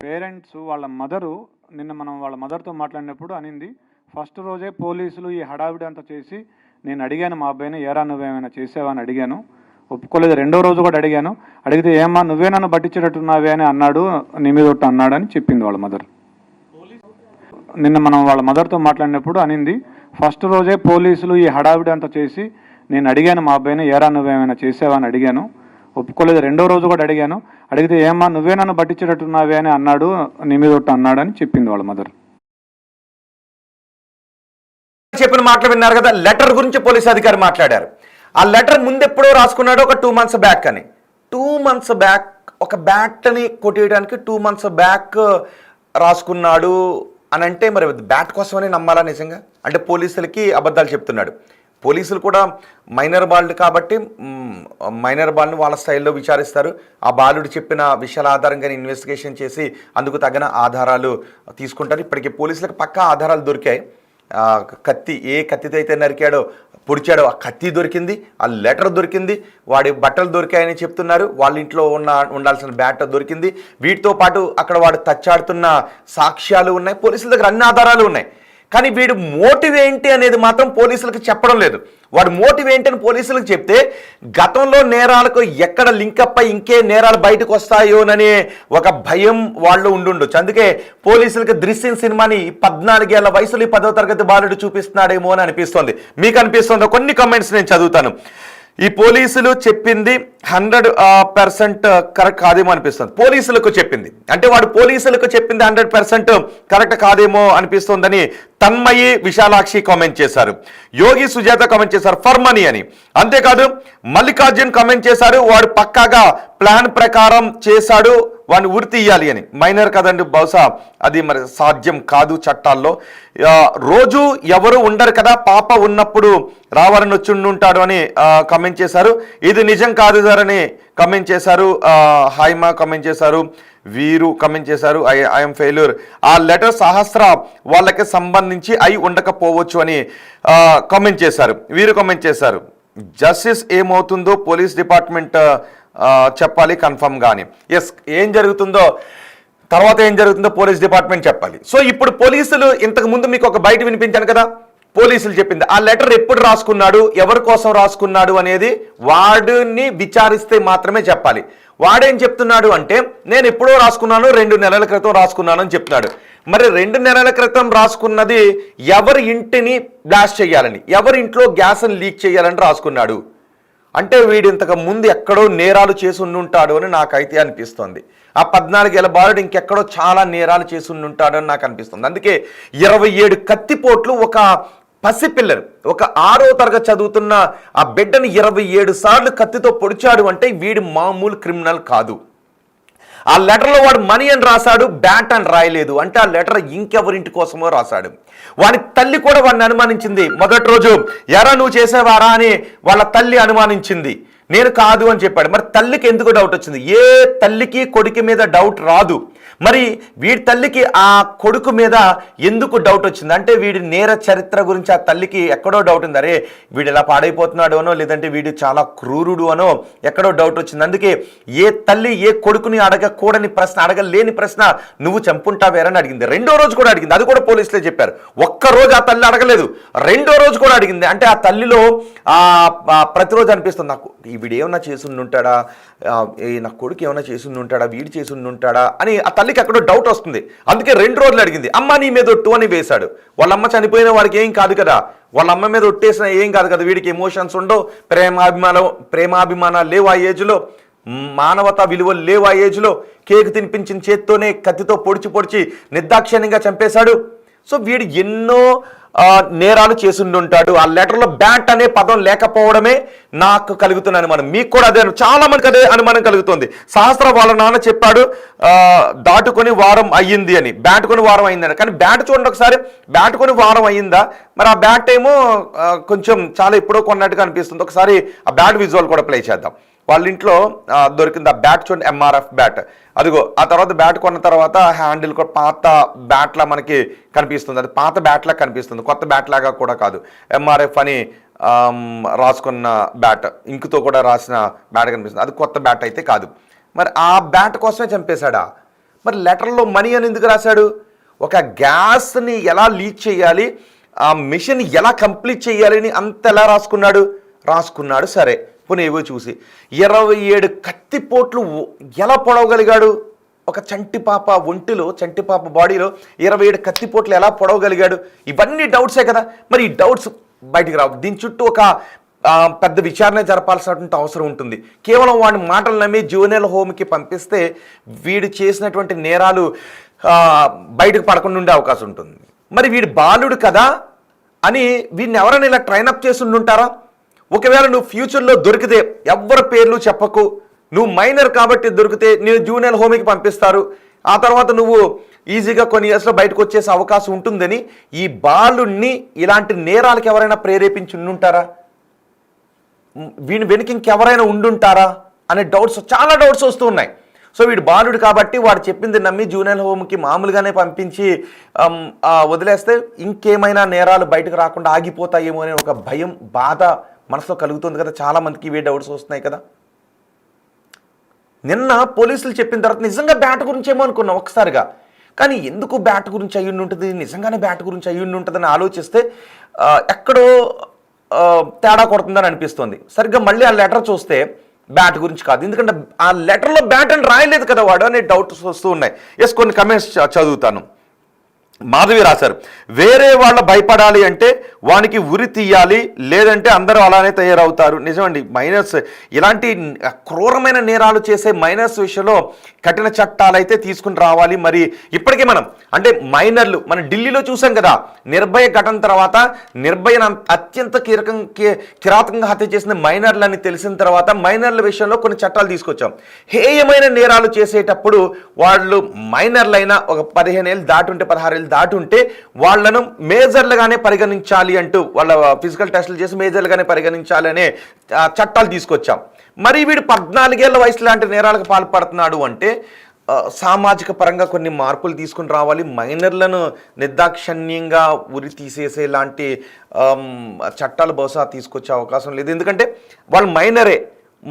పేరెంట్స్ వాళ్ళ మదరు నిన్న మనం వాళ్ళ మదర్తో మాట్లాడినప్పుడు అనింది, ఫస్ట్ రోజే పోలీసులు ఈ హడావిడి అంతా చేసి నేను అడిగాను మా అబ్బాయిని, ఏరా నువ్వేమైనా చేసావా అని అడిగాను, ఒప్పుకోలేదు. 2వ రోజు కూడా అడిగితే ఏమా నువ్వే నన్ను పట్టించేటట్టున్నావే అని అన్నాడు, నీ మీద ఒట్టు అన్నాడు అని చెప్పింది వాళ్ళ మదర్. నిన్న మనం వాళ్ళ మదర్తో మాట్లాడినప్పుడు అనింది, ఫస్ట్ రోజే పోలీసులు ఈ హడావిడి అంతా చేసి నేను అడిగాను మా అబ్బాయిని, ఏరా నువ్వేమైనా చేసావా అని అడిగాను, ఒప్పుకోలేదు. 2వ రోజు కూడా అడిగితే ఏమా నువ్వే నన్ను పట్టించేటట్టున్నావే అని అన్నాడు, నీ మీద ఒట్టు అన్నాడు అని చెప్పింది వాళ్ళ మదర్. చెప్పిన మాటలు విన్నారు కదా. లెటర్ గురించి పోలీస్ అధికారి మాట్లాడారు. ఆ లెటర్ ముందెప్పుడో రాసుకున్నాడు, ఒక 2 months బ్యాక్ అని. 2 months బ్యాక్ ఒక బ్యాట్ని కొట్టేయడానికి 2 months బ్యాక్ రాసుకున్నాడు అని అంటే మరి బ్యాట్ కోసమని నమ్మాలా నిజంగా? అంటే పోలీసులకి అబద్ధాలు చెప్తున్నాడు. పోలీసులు కూడా మైనర్ బాలుడు కాబట్టి మైనర్ బాల్ని వాళ్ళ స్టైల్లో విచారిస్తారు. ఆ బాలుడు చెప్పిన విషయాల ఆధారంగానే ఇన్వెస్టిగేషన్ చేసి అందుకు తగిన ఆధారాలు తీసుకుంటారు. ఇప్పటికీ పోలీసులకు పక్కా ఆధారాలు దొరికాయి. కత్తి, ఏ కత్తితో అయితే నరికాడో పొడిచాడో ఆ కత్తి దొరికింది, ఆ లెటర్ దొరికింది, వాడి బట్టలు దొరికాయని చెప్తున్నారు, వాళ్ళ ఇంట్లో ఉండాల్సిన బ్యాట్ దొరికింది. వీటితో పాటు అక్కడ వాడు తచ్చాడుతున్న సాక్ష్యాలు ఉన్నాయి. పోలీసుల దగ్గర అన్ని ఆధారాలు ఉన్నాయి. కానీ వీడు మోటివ్ ఏంటి అనేది మాత్రం పోలీసులకు చెప్పడం లేదు. వాడు మోటివ్ ఏంటి అని పోలీసులకు చెప్తే గతంలో నేరాలకు ఎక్కడ లింకప్ అయి ఇంకే నేరాలు బయటకు వస్తాయోననే ఒక భయం వాళ్ళు ఉండుండొచ్చు. అందుకే పోలీసులకు దృశ్యం సినిమాని 14 ఏళ్ల వయసులో 10వ తరగతి బాలుడు చూపిస్తున్నాడేమో అని అనిపిస్తోంది. మీకు అనిపిస్తుందో? కొన్ని కామెంట్స్ నేను చదువుతాను. ఈ పోలీసులు చెప్పింది 100% కరెక్ట్ కాదేమో అనిపిస్తుంది. పోలీసులకు చెప్పింది అంటే వాడు పోలీసులకు చెప్పింది 100% కరెక్ట్ కాదేమో అనిపిస్తుందని తన్మయి విశాలాక్షి కామెంట్ చేశారు. యోగి సుజాత కామెంట్ చేశారు ఫర్ మనీ అని. అంతేకాదు మల్లికార్జున్ కామెంట్ చేశారు, వాడు పక్కాగా ప్లాన్ ప్రకారం చేశాడు, వాడిని ఉరి తీయాలి అని. మైనర్ కదండి, బహుశా అది మరి సాధ్యం కాదు చట్టాల్లో. రోజు ఎవరు ఉండరు కదా, పాప ఉన్నప్పుడు రావాలని వచ్చి ఉంటాడు అని కమెంట్ చేశారు. ఇది నిజం కాదు సార్ అని కమెంట్ చేశారు. హాయిమా కమెంట్ చేశారు, వీరు కమెంట్ చేశారు ఐఎమ్ ఫెయిల్యూర్. ఆ లెటర్ సహస్ర వాళ్ళకి సంబంధించి అయి ఉండకపోవచ్చు అని కామెంట్ చేశారు. వీరు కామెంట్ చేశారు జస్టిస్ ఏమవుతుందో పోలీస్ డిపార్ట్మెంట్ చెప్పాలి కన్ఫర్మ్ గాని. ఎస్, ఏం జరుగుతుందో తర్వాత ఏం జరుగుతుందో పోలీస్ డిపార్ట్మెంట్ చెప్పాలి. సో ఇప్పుడు పోలీసులు ఇంతకు ముందు మీకు ఒక బయట వినిపించాను కదా, పోలీసులు చెప్పింది ఆ లెటర్ ఎప్పుడు రాసుకున్నాడు, ఎవరి కోసం రాసుకున్నాడు అనేది వాడిని విచారిస్తే మాత్రమే చెప్పాలి. వాడేం చెప్తున్నాడు అంటే నేను ఎప్పుడో రాసుకున్నాను, 2 నెలల క్రితం రాసుకున్నాను అని చెప్తున్నాడు. మరి 2 నెలల క్రితం రాసుకున్నది ఎవరి ఇంటిని బ్లాస్ట్ చేయాలని, ఎవరి ఇంట్లో గ్యాస్ని లీక్ చేయాలని రాసుకున్నాడు అంటే వీడు ఇంతకు ముందు ఎక్కడో నేరాలు చేసి ఉండుంటాడు అని నాకైతే అనిపిస్తుంది. ఆ 14 ఏళ్ల బాలుడు ఇంకెక్కడో చాలా నేరాలు చేసి ఉండుంటాడు అని నాకు అనిపిస్తుంది. అందుకే 27 కత్తిపోట్లు ఒక పసిపిల్లలు, ఒక 6వ తరగతి చదువుతున్న ఆ బిడ్డని 27 సార్లు కత్తితో పొడిచాడు అంటే వీడు మామూలు క్రిమినల్ కాదు. ఆ లెటర్లో వాడు మనీ అని రాశాడు, బ్యాట్ అని రాయలేదు. అంటే ఆ లెటర్ ఇంకెవరింటి కోసమో రాశాడు. వాడి తల్లి కూడా వాడిని అనుమానించింది. మొదటి రోజు ఎరా నువ్వు చేసేవారా అని వాళ్ళ తల్లి అనుమానించింది. నేను కాదు అని చెప్పాడు. మరి తల్లికి ఎందుకు డౌట్ వచ్చింది? ఏ తల్లికి కొడుకు మీద డౌట్ రాదు. మరి వీడి తల్లికి ఆ కొడుకు మీద ఎందుకు డౌట్ వచ్చింది అంటే వీడి నేర చరిత్ర గురించి ఆ తల్లికి ఎక్కడో డౌట్ ఉంది. అరే వీడు ఇలా పాడైపోతున్నాడు అనో, లేదంటే వీడు చాలా క్రూరుడు అనో ఎక్కడో డౌట్ వచ్చింది. అందుకే ఏ తల్లి ఏ కొడుకుని అడగకూడని ప్రశ్న, అడగలేని ప్రశ్న నువ్వు చంపుంటావేరని అడిగింది. 2వ రోజు కూడా అడిగింది. అది కూడా పోలీసులే చెప్పారు. ఒక్కరోజు ఆ తల్లి అడగలేదు, 2వ రోజు కూడా అడిగింది. అంటే ఆ తల్లిలో ప్రతిరోజు అనిపిస్తుంది నాకు వీడు ఏమన్నా చేసి ఉంటాడా, నా కొడుకు ఏమైనా చేసి ఉంటాడా, వీడు చేసి ఉంటాడా అని ఆ తల్లికి అక్కడ డౌట్ వస్తుంది. అందుకే 2 రోజులు అడిగింది. అమ్మ నీ మీద ఒట్టు అని వేశాడు. వాళ్ళ అమ్మ చనిపోయిన వాడికి ఏం కాదు కదా, వాళ్ళ అమ్మ మీద ఒట్టేసిన ఏం కాదు కదా, వీడికి ఎమోషన్స్ ఉండవు, ప్రేమాభిమానాలు లేవు ఆ ఏజ్లో. మానవతా విలువలు లేవు ఆ ఏజ్లో. కేక్ తినిపించిన చేత్తోనే కత్తితో పొడిచి నిర్దాక్షిణ్యంగా చంపేశాడు. సో వీడు ఎన్నో నేరాలు చేసుండుంటాడు. ఆ లెటర్లో బ్యాట్ అనే పదం లేకపోవడమే నాకు కలుగుతున్న అనుమానం. మీకు కూడా అదే, చాలా మందికి అదే అనుమానం కలుగుతుంది. సహస్ర వాళ్ళ నాన్న చెప్పాడు దాటుకొని వారం అయ్యింది అని, బ్యాట్ కొని వారం అయిందని. కానీ బ్యాట్ చూడండి ఒకసారి, బ్యాట్ కొని వారం అయ్యిందా? మరి ఆ బ్యాట్ ఏమో కొంచెం చాలా ఎప్పుడో కొన్నట్టుగా అనిపిస్తుంది. ఒకసారి ఆ బ్యాట్ విజువల్ కూడా ప్లే చేద్దాం. వాళ్ళ ఇంట్లో దొరికింది ఆ బ్యాట్ చూడండి, MRF బ్యాట్. అదిగో ఆ తర్వాత బ్యాట్ కొన్న తర్వాత హ్యాండిల్ కూడా పాత బ్యాట్లా మనకి కనిపిస్తుంది. అది పాత బ్యాట్లా కనిపిస్తుంది, కొత్త బ్యాట్ లాగా కూడా కాదు. MRF అని రాసుకున్న బ్యాట్, ఇంకుతో కూడా రాసిన బ్యాట్ కనిపిస్తుంది. అది కొత్త బ్యాట్ అయితే కాదు. మరి ఆ బ్యాట్ కోసమే చంపేశాడా? మరి లెటర్లో మనీ అని ఎందుకు రాశాడు? ఒక గ్యాస్ని ఎలా లీక్ చేయాలి, ఆ మిషన్ ఎలా కంప్లీట్ చేయాలి అని అంత ఎలా రాసుకున్నాడు. సరే పోనీ ఏవో చూసి 27 కత్తిపోట్లు ఎలా పొడవగలిగాడు? ఒక చంటిపాప ఒంటిలో, చంటిపాప బాడీలో 27 కత్తిపోట్లు ఎలా పొడవగలిగాడు? ఇవన్నీ డౌట్సే కదా. మరి ఈ డౌట్స్ బయటికి రావు. దీని చుట్టూ ఒక పెద్ద విచారణ జరపాల్సినటువంటి అవసరం ఉంటుంది. కేవలం వాడి మాటలు నమ్మి జూనియర్ హోమ్కి పంపిస్తే వీడు చేసినటువంటి నేరాలు బయటకు పడకుండా ఉండే అవకాశం ఉంటుంది. మరి వీడు బాలుడు కదా అని వీడిని ఎవరైనా ఇలా ట్రైనప్ చేసి ఉండుంటారా? ఒకవేళ నువ్వు ఫ్యూచర్లో దొరికితే ఎవ్వరి పేర్లు చెప్పకు, నువ్వు మైనర్ కాబట్టి దొరికితే నేను జూనియర్ హోమ్కి పంపిస్తారు, ఆ తర్వాత నువ్వు ఈజీగా కొన్ని ఇయర్స్లో బయటకు వచ్చేసే అవకాశం ఉంటుందని ఈ బాలుణ్ణి ఇలాంటి నేరాలకు ఎవరైనా ప్రేరేపించి ఉండుంటారా? వీని వెనుక ఇంకెవరైనా ఉండుంటారా అనే డౌట్స్, చాలా డౌట్స్ వస్తూ ఉన్నాయి. సో వీడు బాలుడు కాబట్టి వాడు చెప్పింది నమ్మి జూనియర్ హోమ్కి మామూలుగానే పంపించి వదిలేస్తే ఇంకేమైనా నేరాలు బయటకు రాకుండా ఆగిపోతాయేమో అనే ఒక భయం, బాధ మనసులో కలుగుతుంది కదా. చాలామందికి ఇవే డౌట్స్ వస్తున్నాయి కదా. నిన్న పోలీసులు చెప్పిన తర్వాత నిజంగా బ్యాట్ గురించి ఏమో అనుకున్నాం ఒకసారిగా, కానీ ఎందుకు బ్యాట్ గురించి అయ్యుండి ఉంటుంది, నిజంగానే బ్యాట్ గురించి అయ్యుండి ఉంటుందని ఆలోచిస్తే ఎక్కడో తేడా కొడుతుందని అనిపిస్తుంది. సరిగ్గా మళ్ళీ ఆ లెటర్ చూస్తే బ్యాట్ గురించి కాదు, ఎందుకంటే ఆ లెటర్లో బ్యాట్ అని రాయలేదు కదా వాడు అనే డౌట్స్ వస్తూ ఉన్నాయి. ఎస్, కొన్ని కమెంట్స్ చదువుతాను. మాధవి రాశారు, వేరే వాళ్ళ భయపడాలి అంటే వానికి ఉరి తీయాలి, లేదంటే అందరూ అలానే తయారవుతారు. నిజమండి, మైనర్స్ ఇలాంటి క్రూరమైన నేరాలు చేసే మైనర్స్ విషయంలో కఠిన చట్టాలు అయితే తీసుకుని రావాలి. మరి ఇప్పటికే మనం అంటే మైనర్లు మనం ఢిల్లీలో చూసాం కదా, నిర్భయ ఘటన తర్వాత నిర్భయను అత్యంత కిరాతకంగా హత్య చేసిన మైనర్లని తెలిసిన తర్వాత మైనర్ల విషయంలో కొన్ని చట్టాలు తీసుకొచ్చాం. హేయమైన నేరాలు చేసేటప్పుడు వాళ్ళు మైనర్లైనా ఒక 15 ఏళ్ళు దాటుంటే 16 ఏళ్ళు దాటుంటే వాళ్లను మేజర్లుగానే పరిగణించాలి అంటూ వాళ్ళ ఫిజికల్ టెస్టులు చేసి మేజర్లుగానే పరిగణించాలి అనే చట్టాలు తీసుకొచ్చాం. మరి వీడు 14 ఏళ్ల వయసు లాంటి నేరాలకు పాల్పడుతున్నాడు అంటే సామాజిక పరంగా కొన్ని మార్పులు తీసుకుని రావాలి. మైనర్లను నిర్దాక్షిణ్యంగా ఉరి తీసేసే లాంటి చట్టాలు బహుశా తీసుకొచ్చే అవకాశం లేదు, ఎందుకంటే వాళ్ళు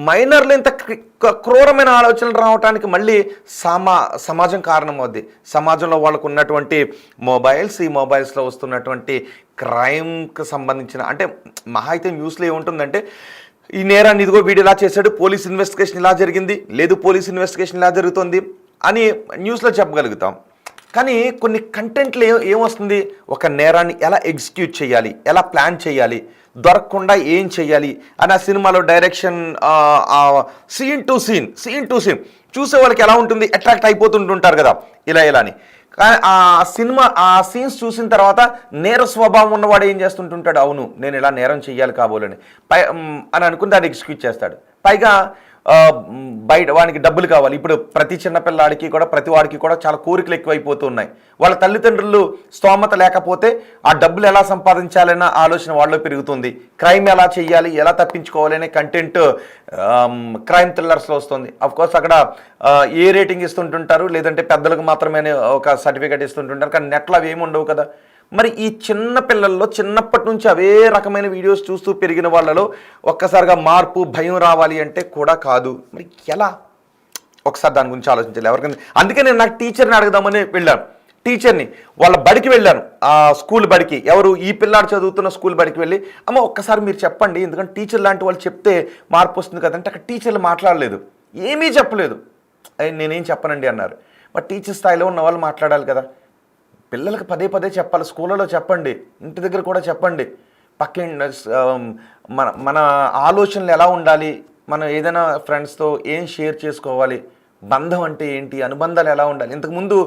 మైనర్లు ఇంత క్రూరమైన ఆలోచనలు రావడానికి మళ్ళీ సమాజం కారణం అవుద్ది. సమాజంలో వాళ్ళకు ఉన్నటువంటి మొబైల్స్, ఈ మొబైల్స్లో వస్తున్నటువంటి క్రైమ్కి సంబంధించిన అంటే మహా అయితే న్యూస్లో ఏముంటుందంటే ఈ నేరాన్ని ఇదిగో వీడు ఇలా చేశాడు, పోలీస్ ఇన్వెస్టిగేషన్ ఇలా జరిగింది, లేదు పోలీస్ ఇన్వెస్టిగేషన్ ఇలా జరుగుతుంది అని న్యూస్లో చెప్పగలుగుతాం. కానీ కొన్ని కంటెంట్లు ఏమొస్తుంది, ఒక నేరాన్ని ఎలా ఎగ్జిక్యూట్ చేయాలి, ఎలా ప్లాన్ చేయాలి, దొరకకుండా ఏం చేయాలి అని ఆ సినిమాలో డైరెక్షన్ సీన్ టు సీన్ చూసే వాళ్ళకి ఎలా ఉంటుంది, అట్రాక్ట్ అయిపోతుంటుంటారు కదా ఇలా అని. కానీ ఆ సీన్స్ చూసిన తర్వాత నేర స్వభావం ఉన్నవాడు ఏం చేస్తుంటుంటాడు, అవును నేను ఇలా నేరం చెయ్యాలి కాబోలని అని అనుకుని దాన్ని ఎగ్జిక్యూట్ చేస్తాడు. పైగా బయట వానికి డబ్బులు కావాలి. ఇప్పుడు ప్రతి చిన్నపిల్లాడికి కూడా ప్రతి వాడికి కూడా చాలా కోరికలు ఎక్కువైపోతూ ఉన్నాయి. వాళ్ళ తల్లిదండ్రులు స్తోమత లేకపోతే ఆ డబ్బులు ఎలా సంపాదించాలన్న ఆలోచన వాళ్ళలో పెరుగుతుంది. క్రైమ్ ఎలా చేయాలి, ఎలా తప్పించుకోవాలి అనే కంటెంట్ క్రైమ్ థ్రిల్లర్స్లో వస్తుంది. అఫ్కోర్స్ అక్కడ ఏ రేటింగ్ ఇస్తుంటుంటారు, లేదంటే పెద్దలకు మాత్రమే ఒక సర్టిఫికేట్ ఇస్తుంటుంటారు. కానీ నెట్లో అవి ఏమి ఉండవు కదా. మరి ఈ చిన్న పిల్లల్లో చిన్నప్పటి నుంచి అవే రకమైన వీడియోస్ చూస్తూ పెరిగిన వాళ్ళలో ఒక్కసారిగా మార్పు, భయం రావాలి అంటే కూడా కాదు. మరి ఎలా, ఒకసారి దాని గురించి ఆలోచించాలి ఎవరికైనా. అందుకే నేను నాకు టీచర్ని అడుగుదామని వెళ్ళాను. టీచర్ని వాళ్ళ బడికి వెళ్ళాను, ఆ స్కూల్ బడికి, ఎవరు ఈ పిల్లాడు చదువుతున్న స్కూల్ బడికి వెళ్ళి, అమ్మ ఒక్కసారి మీరు చెప్పండి, ఎందుకంటే టీచర్ లాంటి వాళ్ళు చెప్తే మార్పు వస్తుంది కదంటే అక్కడ టీచర్లు మాట్లాడలేదు, ఏమీ చెప్పలేదు. నేనేం చెప్పనండి అన్నారు. మరి టీచర్ స్థాయిలో ఉన్న వాళ్ళు మాట్లాడాలి కదా. పిల్లలకు పదే చెప్పాలి, స్కూళ్ళలో చెప్పండి, ఇంటి దగ్గర కూడా చెప్పండి. మన ఆలోచనలు ఎలా ఉండాలి, మనం ఏదైనా ఫ్రెండ్స్తో ఏం షేర్ చేసుకోవాలి, బంధం అంటే ఏంటి, అనుబంధాలు ఎలా ఉండాలి. ఇంతకుముందు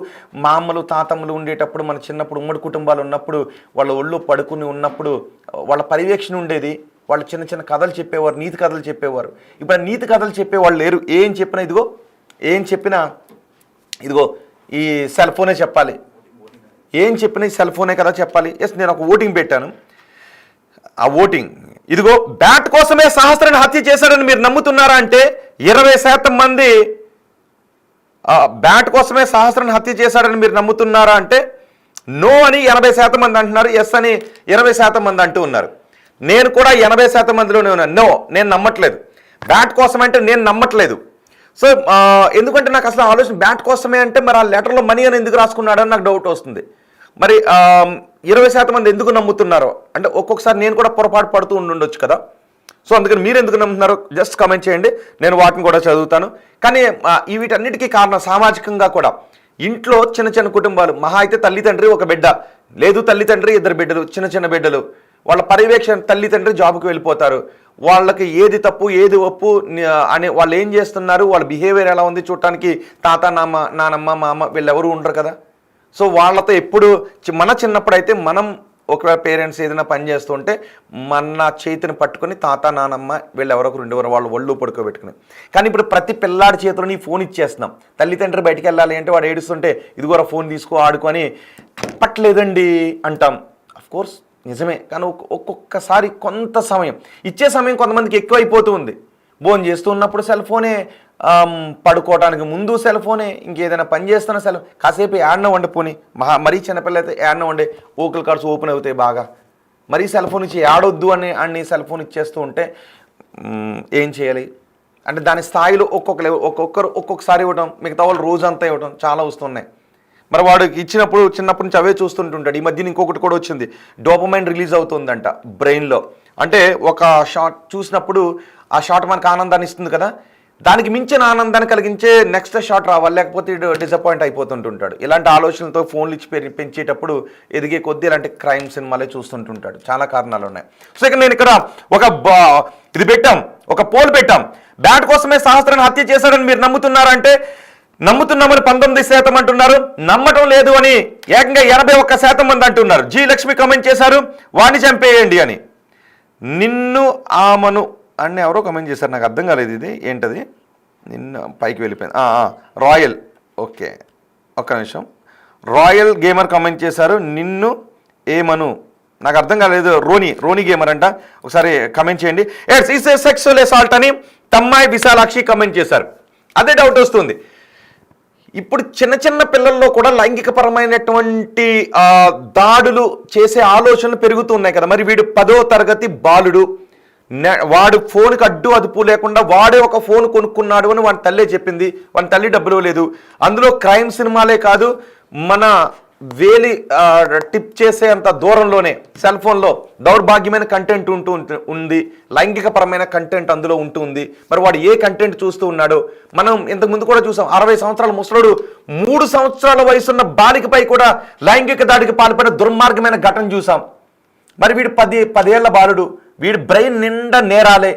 మా అమ్మలు తాతమ్మలు ఉండేటప్పుడు, మన చిన్నప్పుడు ఉమ్మడి కుటుంబాలు ఉన్నప్పుడు, వాళ్ళ ఒళ్ళు పడుకుని ఉన్నప్పుడు వాళ్ళ పర్యవేక్షణ ఉండేది. వాళ్ళు చిన్న చిన్న కథలు చెప్పేవారు, నీతి కథలు చెప్పేవారు. ఇప్పుడు నీతి కథలు చెప్పేవాళ్ళు లేరు. ఏం చెప్పినా ఇదిగో ఈ సెల్ ఫోనే చెప్పాలి, ఏం చెప్పినా ఈ సెల్ ఫోనే కదా చెప్పాలి. ఎస్, నేను ఒక ఓటింగ్ పెట్టాను. ఆ ఓటింగ్ ఇదిగో బ్యాట్ కోసమే సహస్రాన్ని హత్య చేశాడని మీరు నమ్ముతున్నారా అంటే 20% మంది బ్యాట్ కోసమే సహస్రాన్ని హత్య చేశాడని మీరు నమ్ముతున్నారా అంటే నో అని 80% మంది అంటున్నారు, ఎస్ అని 20% మంది అంటూ ఉన్నారు. నేను కూడా 80% మందిలోనే ఉన్నాను. నో, నేను నమ్మట్లేదు. బ్యాట్ కోసమంటే నేను నమ్మట్లేదు. సో ఎందుకంటే నాకు అసలు ఆలోచన బ్యాట్ కోసమే అంటే మరి ఆ లెటర్లో మనీ అని ఎందుకు రాసుకున్నాడని నాకు డౌట్ వస్తుంది. మరి 20% మంది ఎందుకు నమ్ముతున్నారో అంటే ఒక్కొక్కసారి నేను కూడా పొరపాటు పడుతూ ఉండొచ్చు కదా. సో అందుకని మీరు ఎందుకు నమ్ముతున్నారో జస్ట్ కమెంట్ చేయండి, నేను వాటిని కూడా చదువుతాను. కానీ వీటన్నిటికీ కారణం సామాజికంగా కూడా ఇంట్లో చిన్న చిన్న కుటుంబాలు, మహా అయితే తల్లిదండ్రి ఒక బిడ్డ, లేదు తల్లిదండ్రి 2 బిడ్డలు, చిన్న చిన్న బిడ్డలు, వాళ్ళ పర్యవేక్షణ తల్లిదండ్రి జాబ్కి వెళ్ళిపోతారు. వాళ్ళకి ఏది తప్పు ఏది ఒప్పు అని వాళ్ళు ఏం చేస్తున్నారు, వాళ్ళ బిహేవియర్ ఎలా ఉంది చూడటానికి తాత నానమ్మ మా అమ్మ వీళ్ళెవరూ ఉండరు కదా. సో వాళ్ళతో ఎప్పుడు మన చిన్నప్పుడు అయితే మనం ఒకవేళ పేరెంట్స్ ఏదైనా పని చేస్తుంటే మన చేతిని పట్టుకొని తాత నానమ్మ వీళ్ళెవరొకరు ఉండేవారు, వాళ్ళు ఒళ్ళు పడుకోబెట్టుకుని. కానీ ఇప్పుడు ప్రతి పిల్లాడి చేతిలో ఫోన్ ఇచ్చేస్తున్నాం. తల్లిదండ్రి బయటికి వెళ్ళాలి అంటే వాడు ఏడుస్తుంటే ఇదిగోరా ఫోన్ తీసుకో ఆడుకొని, తప్పట్లేదండి అంటాం. అఫ్కోర్స్ నిజమే, కానీ ఒక్కొక్కసారి కొంత సమయం ఇచ్చే సమయం కొంతమందికి ఎక్కువైపోతూ ఉంది. భోజనం చేస్తూ ఉన్నప్పుడు సెల్ ఫోనే, పడుకోవడానికి ముందు సెల్ ఫోనే, ఇంకేదైనా పని చేస్తున్న సెల్, కాసేపు యాడ్న వండిపోని, మరీ చిన్నపిల్ల అయితే యాడ్న వండే ఓకల్ కార్డ్స్ ఓపెన్ అవుతాయి బాగా. మరీ సెల్ ఫోన్ ఇచ్చి ఆడొద్దు అని సెల్ ఫోన్ ఇచ్చేస్తూ ఉంటే ఏం చేయాలి అంటే దాని స్థాయిలో ఒక్కొక్కరు ఒక్కొక్కసారి ఇవ్వడం, మిగతా వాళ్ళు రోజంతా ఇవ్వడం చాలా వస్తున్నాయి. మరి వాడు ఇచ్చినప్పుడు చిన్నప్పటి నుంచి అవే చూస్తుంటుంటాడు. ఈ మధ్యన ఇంకొకటి కూడా వచ్చింది, డోపమైన్ రిలీజ్ అవుతుందంట బ్రెయిన్లో. అంటే ఒక షాట్ చూసినప్పుడు ఆ షాట్ మనకు ఆనందాన్ని ఇస్తుంది కదా, దానికి మించిన ఆనందాన్ని కలిగించే నెక్స్ట్ షాట్ రావాలి, లేకపోతే డిసప్పాయింట్ అయిపోతుంటుంటాడు. ఇలాంటి ఆలోచనలతో ఫోన్లు ఇచ్చి పెంచేటప్పుడు ఎదిగే కొద్దీ ఇలాంటి క్రైమ్ సినిమాలే చూస్తుంటుంటాడు. చాలా కారణాలు ఉన్నాయి. సో ఇక నేను ఇక్కడ ఒక పోల్ పెట్టాం, బ్యాట్ కోసమే సహస్రాన్ని హత్య చేశాడని మీరు నమ్ముతున్నారంటే నమ్ముతున్నామని 19% అంటున్నారు, నమ్మటం లేదు అని ఏకంగా 81% మంది అంటున్నారు. జి లక్ష్మి కమెంట్ చేశారు, వాణ్ణి చంపేయండి అని. నిన్ను ఆమను అని ఎవరో కమెంట్ చేశారు, నాకు అర్థం కాలేదు ఇది ఏంటది. నిన్న పైకి వెళ్ళిపోయింది. రాయల్, ఓకే ఒక్క నిమిషం. రాయల్ గేమర్ కమెంట్ చేశారు, నిన్ను ఏమను, నాకు అర్థం కాలేదు. రోనీ గేమర్ అంట, ఒకసారి కమెంట్ చేయండి. ఇట్స్ ఏ సెక్సువల్ అసాల్ట్ అని తమ్మాయి విశాలాక్షి కమెంట్ చేశారు. అదే డౌట్ వస్తుంది. ఇప్పుడు చిన్న చిన్న పిల్లల్లో కూడా లైంగికపరమైనటువంటి దాడులు చేసే ఆలోచనలు పెరుగుతున్నాయి కదా. మరి వీడు 10వ తరగతి బాలుడు, వాడు ఫోన్కి అడ్డు అదుపు లేకుండా వాడే ఒక ఫోన్ కొనుక్కున్నాడు అని వాడి తల్లే చెప్పింది. వాడి తల్లి డబ్బులు లేదు. అందులో క్రైమ్ సినిమాలే కాదు, మన వేలి టిప్ చేసే అంత దూరంలోనే సెల్ ఫోన్లో దౌర్భాగ్యమైన కంటెంట్ ఉంది, లైంగికపరమైన కంటెంట్ అందులో ఉంటుంది. మరి వాడు ఏ కంటెంట్ చూస్తూ ఉన్నాడో మనం ఇంతకుముందు కూడా చూసాం. 60 సంవత్సరాల ముసలుడు 3 సంవత్సరాల వయసున్న బాలికపై కూడా లైంగిక దాడికి పాల్పడిన దుర్మార్గమైన ఘటన చూసాం. మరి వీడు 10 ఏళ్ల బాలుడు, వీడి బ్రెయిన్ నిండా నేరాలే.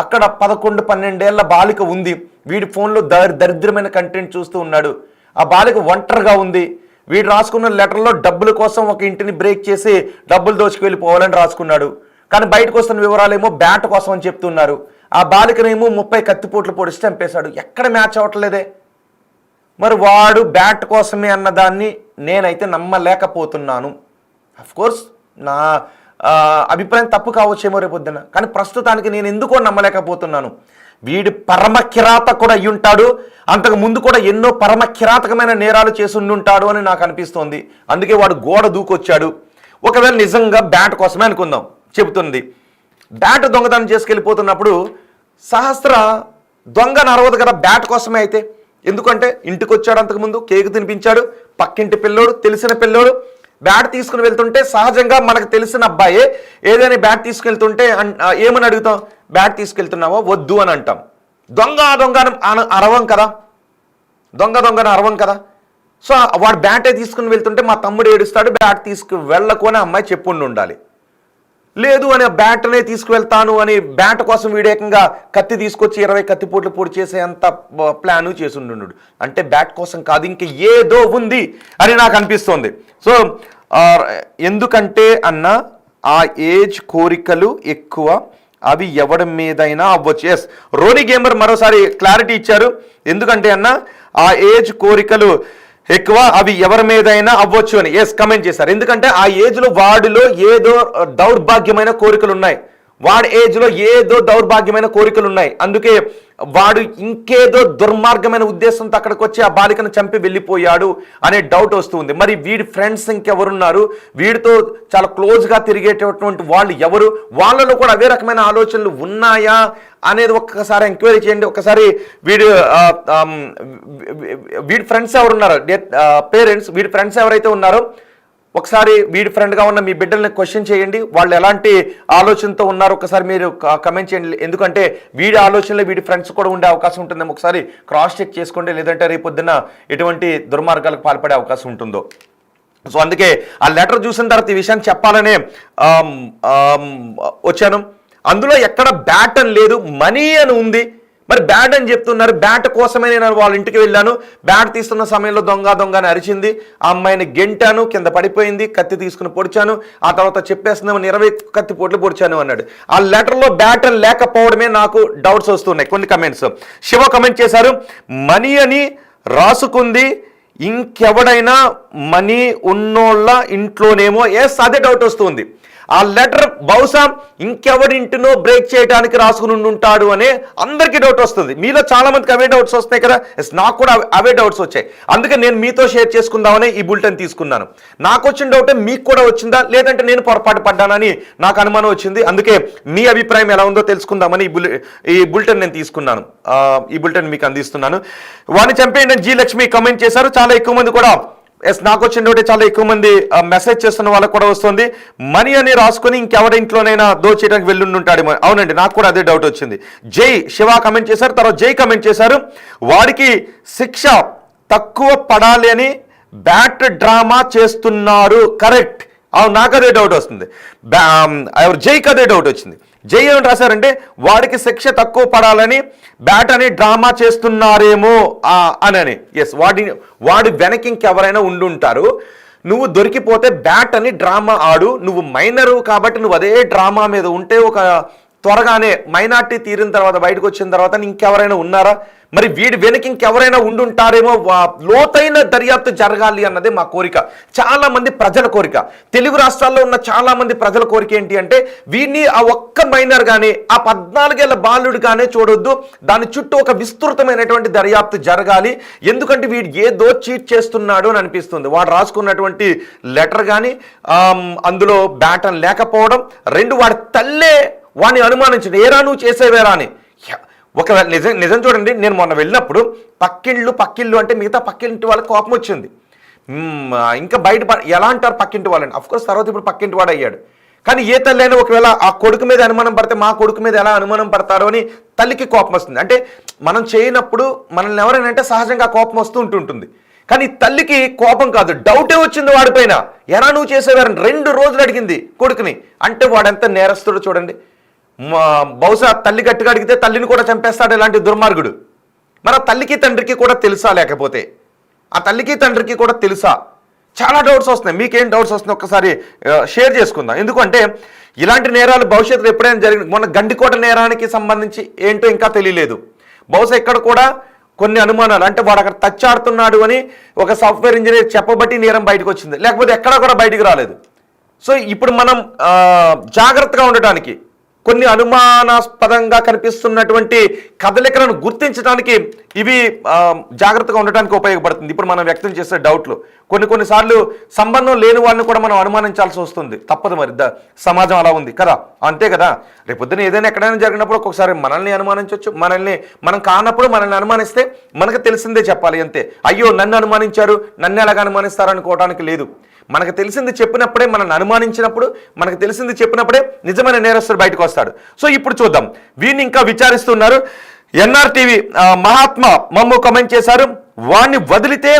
అక్కడ 11-12 ఏళ్ల బాలిక ఉంది, వీడి ఫోన్లో దరిద్రమైన కంటెంట్ చూస్తూ ఉన్నాడు. ఆ బాలిక ఒంటరిగా ఉంది. వీడు రాసుకున్న లెటర్లో డబ్బుల కోసం ఒక ఇంటిని బ్రేక్ చేసి డబ్బులు దోచుకెళ్ళిపోవాలని రాసుకున్నాడు. కానీ బయటకు వస్తున్న వివరాలేమో బ్యాట్ కోసం అని చెప్తున్నారు. ఆ బాలికనేమో 30 కత్తిపోట్లు పొడిచి చంపేశాడు. ఎక్కడ మ్యాచ్ అవ్వట్లేదే. మరి వాడు బ్యాట్ కోసమే అన్నదాన్ని నేనైతే నమ్మలేకపోతున్నాను. అఫ్కోర్స్ నా అభిప్రాయం తప్పు కావచ్చేమో రేపొద్దున, కానీ ప్రస్తుతానికి నేను ఎందుకో నమ్మలేకపోతున్నాను. వీడు పరమ కిరాతకుడు అయ్యుంటాడు, అంతకు ముందు కూడా ఎన్నో పరమ కిరాతకమైన నేరాలు చేసి ఉండుంటాడు అని నాకు అనిపిస్తోంది. అందుకే వాడు గోడ దూకొచ్చాడు. ఒకవేళ నిజంగా బ్యాట్ కోసమే అనుకుందాం, చెబుతుంది బ్యాట్ దొంగతనం చేసుకెళ్ళిపోతున్నప్పుడు సహస్ర దొంగ నరవదు కదా బ్యాట్ కోసమే అయితే. ఎందుకంటే ఇంటికి వచ్చాడు, అంతకుముందు కేక్ తినిపించాడు, పక్కింటి పిల్లోడు, తెలిసిన పిల్లోడు. బ్యాట్ తీసుకుని వెళ్తుంటే సహజంగా మనకు తెలిసిన అబ్బాయే ఏదైనా బ్యాట్ తీసుకెళ్తుంటే ఏమని అడుగుతాం, బ్యాట్ తీసుకెళ్తున్నావో వద్దు అని అంటాం. దొంగను అరవం కదా, దొంగను అరవం కదా. సో వాడు బ్యాటే తీసుకుని వెళ్తుంటే మా తమ్ముడు ఏడుస్తాడు, బ్యాట్ తీసుకు వెళ్ళకు అని అమ్మాయి చెప్పుండి ఉండాలి. లేదు అని బ్యాట్నే తీసుకువెళ్తాను అని బ్యాట్ కోసం వీడేకంగా కత్తి తీసుకొచ్చి 20 కత్తిపోట్లు పొడి చేసేంత ప్లాను చేసి ఉండు. అంటే బ్యాట్ కోసం కాదు, ఇంక ఏదో ఉంది అని నాకు అనిపిస్తోంది. సో ఎందుకంటే అన్న ఆ ఏజ్ కోరికలు ఎక్కువ, అవి ఎవరి మీదైనా అవ్వచ్చు. ఎస్, రోనీ గేమర్ మరోసారి క్లారిటీ ఇచ్చారు. ఎందుకంటే అన్న ఆ ఏజ్ కోరికలు ఎక్కువ, అవి ఎవరి మీదైనా అవ్వచ్చు అని కమెంట్ చేశారు. ఎందుకంటే ఆ ఏజ్లో వాడిలో ఏదో దౌర్భాగ్యమైన కోరికలు ఉన్నాయి, వాడి ఏజ్లో ఏదో దౌర్భాగ్యమైన కోరికలు ఉన్నాయి. అందుకే వాడు ఇంకేదో దుర్మార్గమైన ఉద్దేశంతో అక్కడికి వచ్చి ఆ బాలికను చంపి వెళ్ళిపోయాడు అనే డౌట్ వస్తుంది. మరి వీడి ఫ్రెండ్స్ ఇంకెవరున్నారు, వీడితో చాలా క్లోజ్గా తిరిగేటటువంటి వాళ్ళు ఎవరు, వాళ్ళలో కూడా అవే రకమైన ఆలోచనలు ఉన్నాయా అనేది ఒక్కసారి ఎంక్వైరీ చేయండి. ఒకసారి వీడి ఫ్రెండ్స్ ఎవరున్నారు, పేరెంట్స్ వీడి ఫ్రెండ్స్ ఎవరైతే ఉన్నారో ఒకసారి వీడి ఫ్రెండ్గా ఉన్న మీ బిడ్డల్ని క్వశ్చన్ చేయండి, వాళ్ళు ఎలాంటి ఆలోచనతో ఉన్నారు ఒకసారి మీరు కమెంట్ చేయండి. ఎందుకంటే వీడి ఆలోచనలో వీడి ఫ్రెండ్స్ కూడా ఉండే అవకాశం ఉంటుందేమో ఒకసారి క్రాస్ చెక్ చేసుకోండి, లేదంటే రేపు పొద్దున్న ఎటువంటి దుర్మార్గాలకు పాల్పడే అవకాశం ఉంటుందో. సో అందుకే ఆ లెటర్ చూసిన తర్వాత ఈ విషయాన్ని చెప్పాలనే వచ్చాను. అందులో ఎక్కడ బ్యాట్ అని లేదు, మనీ అని ఉంది. మరి బ్యాట్ అని చెప్తున్నారు, బ్యాట్ కోసమే నేను వాళ్ళ ఇంటికి వెళ్ళాను, బ్యాట్ తీస్తున్న సమయంలో దొంగ అని అరిచింది, ఆ అమ్మాయిని గెంటాను, కింద పడిపోయింది, కత్తి తీసుకుని పొడిచాను, ఆ తర్వాత చెప్పేస్తున్నామని 20 కత్తి పోట్లు పొడిచాను అన్నాడు. ఆ లెటర్లో బ్యాట్ అని లేకపోవడమే నాకు డౌట్స్ వస్తున్నాయి. కొన్ని కమెంట్స్ శివ కమెంట్ చేశారు, మనీ అని రాసుకుంది ఇంకెవడైనా మనీ ఉన్నోళ్ళ ఇంట్లోనేమో. అదే డౌట్ వస్తుంది. ఆ లెటర్ బహుశా ఇంకెవరింటినో బ్రేక్ చేయడానికి రాసుకుని ఉంటాడు అనే అందరికీ డౌట్ వస్తుంది. మీలో చాలా మందికి అవే డౌట్స్ వస్తాయి కదా. నాకు కూడా అవే డౌట్స్ వచ్చాయి. అందుకే నేను మీతో షేర్ చేసుకుందామని ఈ బులెటిన్ తీసుకున్నాను. నాకు వచ్చిన డౌటే మీకు కూడా వచ్చిందా, లేదంటే నేను పొరపాటు పడ్డానని నాకు అనుమానం వచ్చింది. అందుకే మీ అభిప్రాయం ఎలా ఉందో తెలుసుకుందామని ఈ బులెటిన్ నేను తీసుకున్నాను, ఈ బులెటిన్ మీకు అందిస్తున్నాను. వాడిని చంపేయండి జీ లక్ష్మి కమెంట్ చేశారు. చాలా ఎక్కువ మంది కూడా నాకు వచ్చిన డౌటే చాలా ఎక్కువ మంది మెసేజ్ చేస్తున్న వాళ్ళకు కూడా వస్తుంది. మనీ అని రాసుకొని ఇంకెవరి ఇంట్లోనైనా దోచేయడానికి వెళ్ళుంటాడు. అవునండి, నాకు కూడా అదే డౌట్ వచ్చింది. జై శివ కమెంట్ చేశారు, తర్వాత జై కమెంట్ చేశారు, వాడికి శిక్ష తక్కువ పడాలి అని బ్యాట్ డ్రామా చేస్తున్నారు. కరెక్ట్, అవును, నాకు అదే డౌట్ వస్తుంది. జైకి అదే డౌట్ వచ్చింది. జై ఏమని రాశారంటే వాడికి శిక్ష తక్కువ పడాలని బ్యాట్ అని డ్రామా చేస్తున్నారేమో అని. వాడి వెనక్కి ఇంకెవరైనా ఉండుంటారు. నువ్వు దొరికిపోతే బ్యాట్ అని డ్రామా ఆడు, నువ్వు మైనరు కాబట్టి నువ్వు అదే డ్రామా మీద ఉంటే ఒక త్వరగానే మైనార్టీ తీరిన తర్వాత బయటకు వచ్చిన తర్వాత ఇంకెవరైనా ఉన్నారా? మరి వీడి వెనక ఇంకెవరైనా ఉండుంటారేమో. లోతైన దర్యాప్తు జరగాలి అన్నదే మా కోరిక, చాలా మంది ప్రజల కోరిక. తెలుగు రాష్ట్రాల్లో ఉన్న చాలా మంది ప్రజల కోరిక ఏంటి అంటే వీడిని ఆ ఒక్క మైనర్ కానీ ఆ 14 ఏళ్ల బాలుడు కానీ చూడొద్దు, దాని చుట్టూ ఒక విస్తృతమైనటువంటి దర్యాప్తు జరగాలి. ఎందుకంటే వీడు ఏదో చీట్ చేస్తున్నాడు అని అనిపిస్తుంది. వాడు రాసుకున్నటువంటి లెటర్ కానీ అందులో బ్యాటన్ లేకపోవడం, 2 వాడి తల్లే వాడిని అనుమానించడం, ఏరా నువ్వు చేసేవేరా అని. ఒకవేళ నిజం చూడండి, నేను మొన్న వెళ్ళినప్పుడు పక్కిళ్ళు అంటే మిగతా పక్కింటి వాళ్ళకి కోపం వచ్చింది. ఇంకా బయట ఎలా అంటారు పక్కింటి వాళ్ళని, అఫ్కోర్స్ తర్వాత ఇప్పుడు పక్కింటి వాడు అయ్యాడు. కానీ ఏ తల్లి అయినా ఒకవేళ ఆ కొడుకు మీద అనుమానం పడితే మా కొడుకు మీద ఎలా అనుమానం పడతారో అని తల్లికి కోపం వస్తుంది. అంటే మనం చేయనప్పుడు మనల్ని ఎవరైనా అంటే సహజంగా కోపం వస్తూ ఉంటుంది. కానీ తల్లికి కోపం కాదు, డౌటే వచ్చింది వాడిపైన. ఎలా నువ్వు చేసేవారని 2 రోజులు అడిగింది కొడుకుని. అంటే వాడెంత నేరస్తుడు చూడండి. బహుశా తల్లి గట్టిగా అడిగితే తల్లిని కూడా చంపేస్తాడు ఇలాంటి దుర్మార్గుడు. మన తల్లికి తండ్రికి కూడా తెలుసా, లేకపోతే ఆ తల్లికి తండ్రికి కూడా తెలుసా? చాలా డౌట్స్ వస్తున్నాయి. మీకేం డౌట్స్ వస్తున్నాయి ఒక్కసారి షేర్ చేసుకుందాం. ఎందుకంటే ఇలాంటి నేరాలు భవిష్యత్తులో ఎప్పుడైనా జరిగింది. మొన్న గండికోట నేరానికి సంబంధించి ఏంటో ఇంకా తెలియలేదు. బహుశా ఇక్కడ కూడా కొన్ని అనుమానాలు, అంటే వాడు అక్కడ తచ్చాడుతున్నాడు అని ఒక సాఫ్ట్వేర్ ఇంజనీర్ చెప్పబట్టి నేరం బయటకు వచ్చింది, లేకపోతే ఎక్కడా కూడా బయటకు రాలేదు. సో ఇప్పుడు మనం జాగ్రత్తగా ఉండటానికి, కొన్ని అనుమానాస్పదంగా కనిపిస్తున్నటువంటి కదలికలను గుర్తించడానికి ఇవి జాగ్రత్తగా ఉండటానికి ఉపయోగపడుతుంది. ఇప్పుడు మనం వ్యక్తం చేసే డౌట్లు కొన్నిసార్లు సంబంధం లేని వాళ్ళని కూడా మనం అనుమానించాల్సి వస్తుంది. తప్పదు, మరి సమాజం అలా ఉంది కదా, అంతే కదా. రేపొద్దున ఏదైనా ఎక్కడైనా జరిగినప్పుడు ఒక్కొక్కసారి మనల్ని అనుమానించవచ్చు, మనం కానప్పుడు మనల్ని అనుమానిస్తే మనకు తెలిసిందే చెప్పాలి, అంతే. అయ్యో నన్ను అనుమానించారు, నన్ను ఎలాగ అనుమానిస్తారు అనుకోవడానికి లేదు. మనకు తెలిసింది చెప్పినప్పుడే, మనల్ని అనుమానించినప్పుడు మనకు తెలిసింది చెప్పినప్పుడే నిజమైన నేరస్తుడు బయటకు వస్తాడు. సో ఇప్పుడు చూద్దాం, వీడిని ఇంకా విచారిస్తున్నారు. ఎన్ఆర్టీవీ మహాత్మా మమ్ము కమెంట్ చేశారు, వాణ్ణి వదిలితే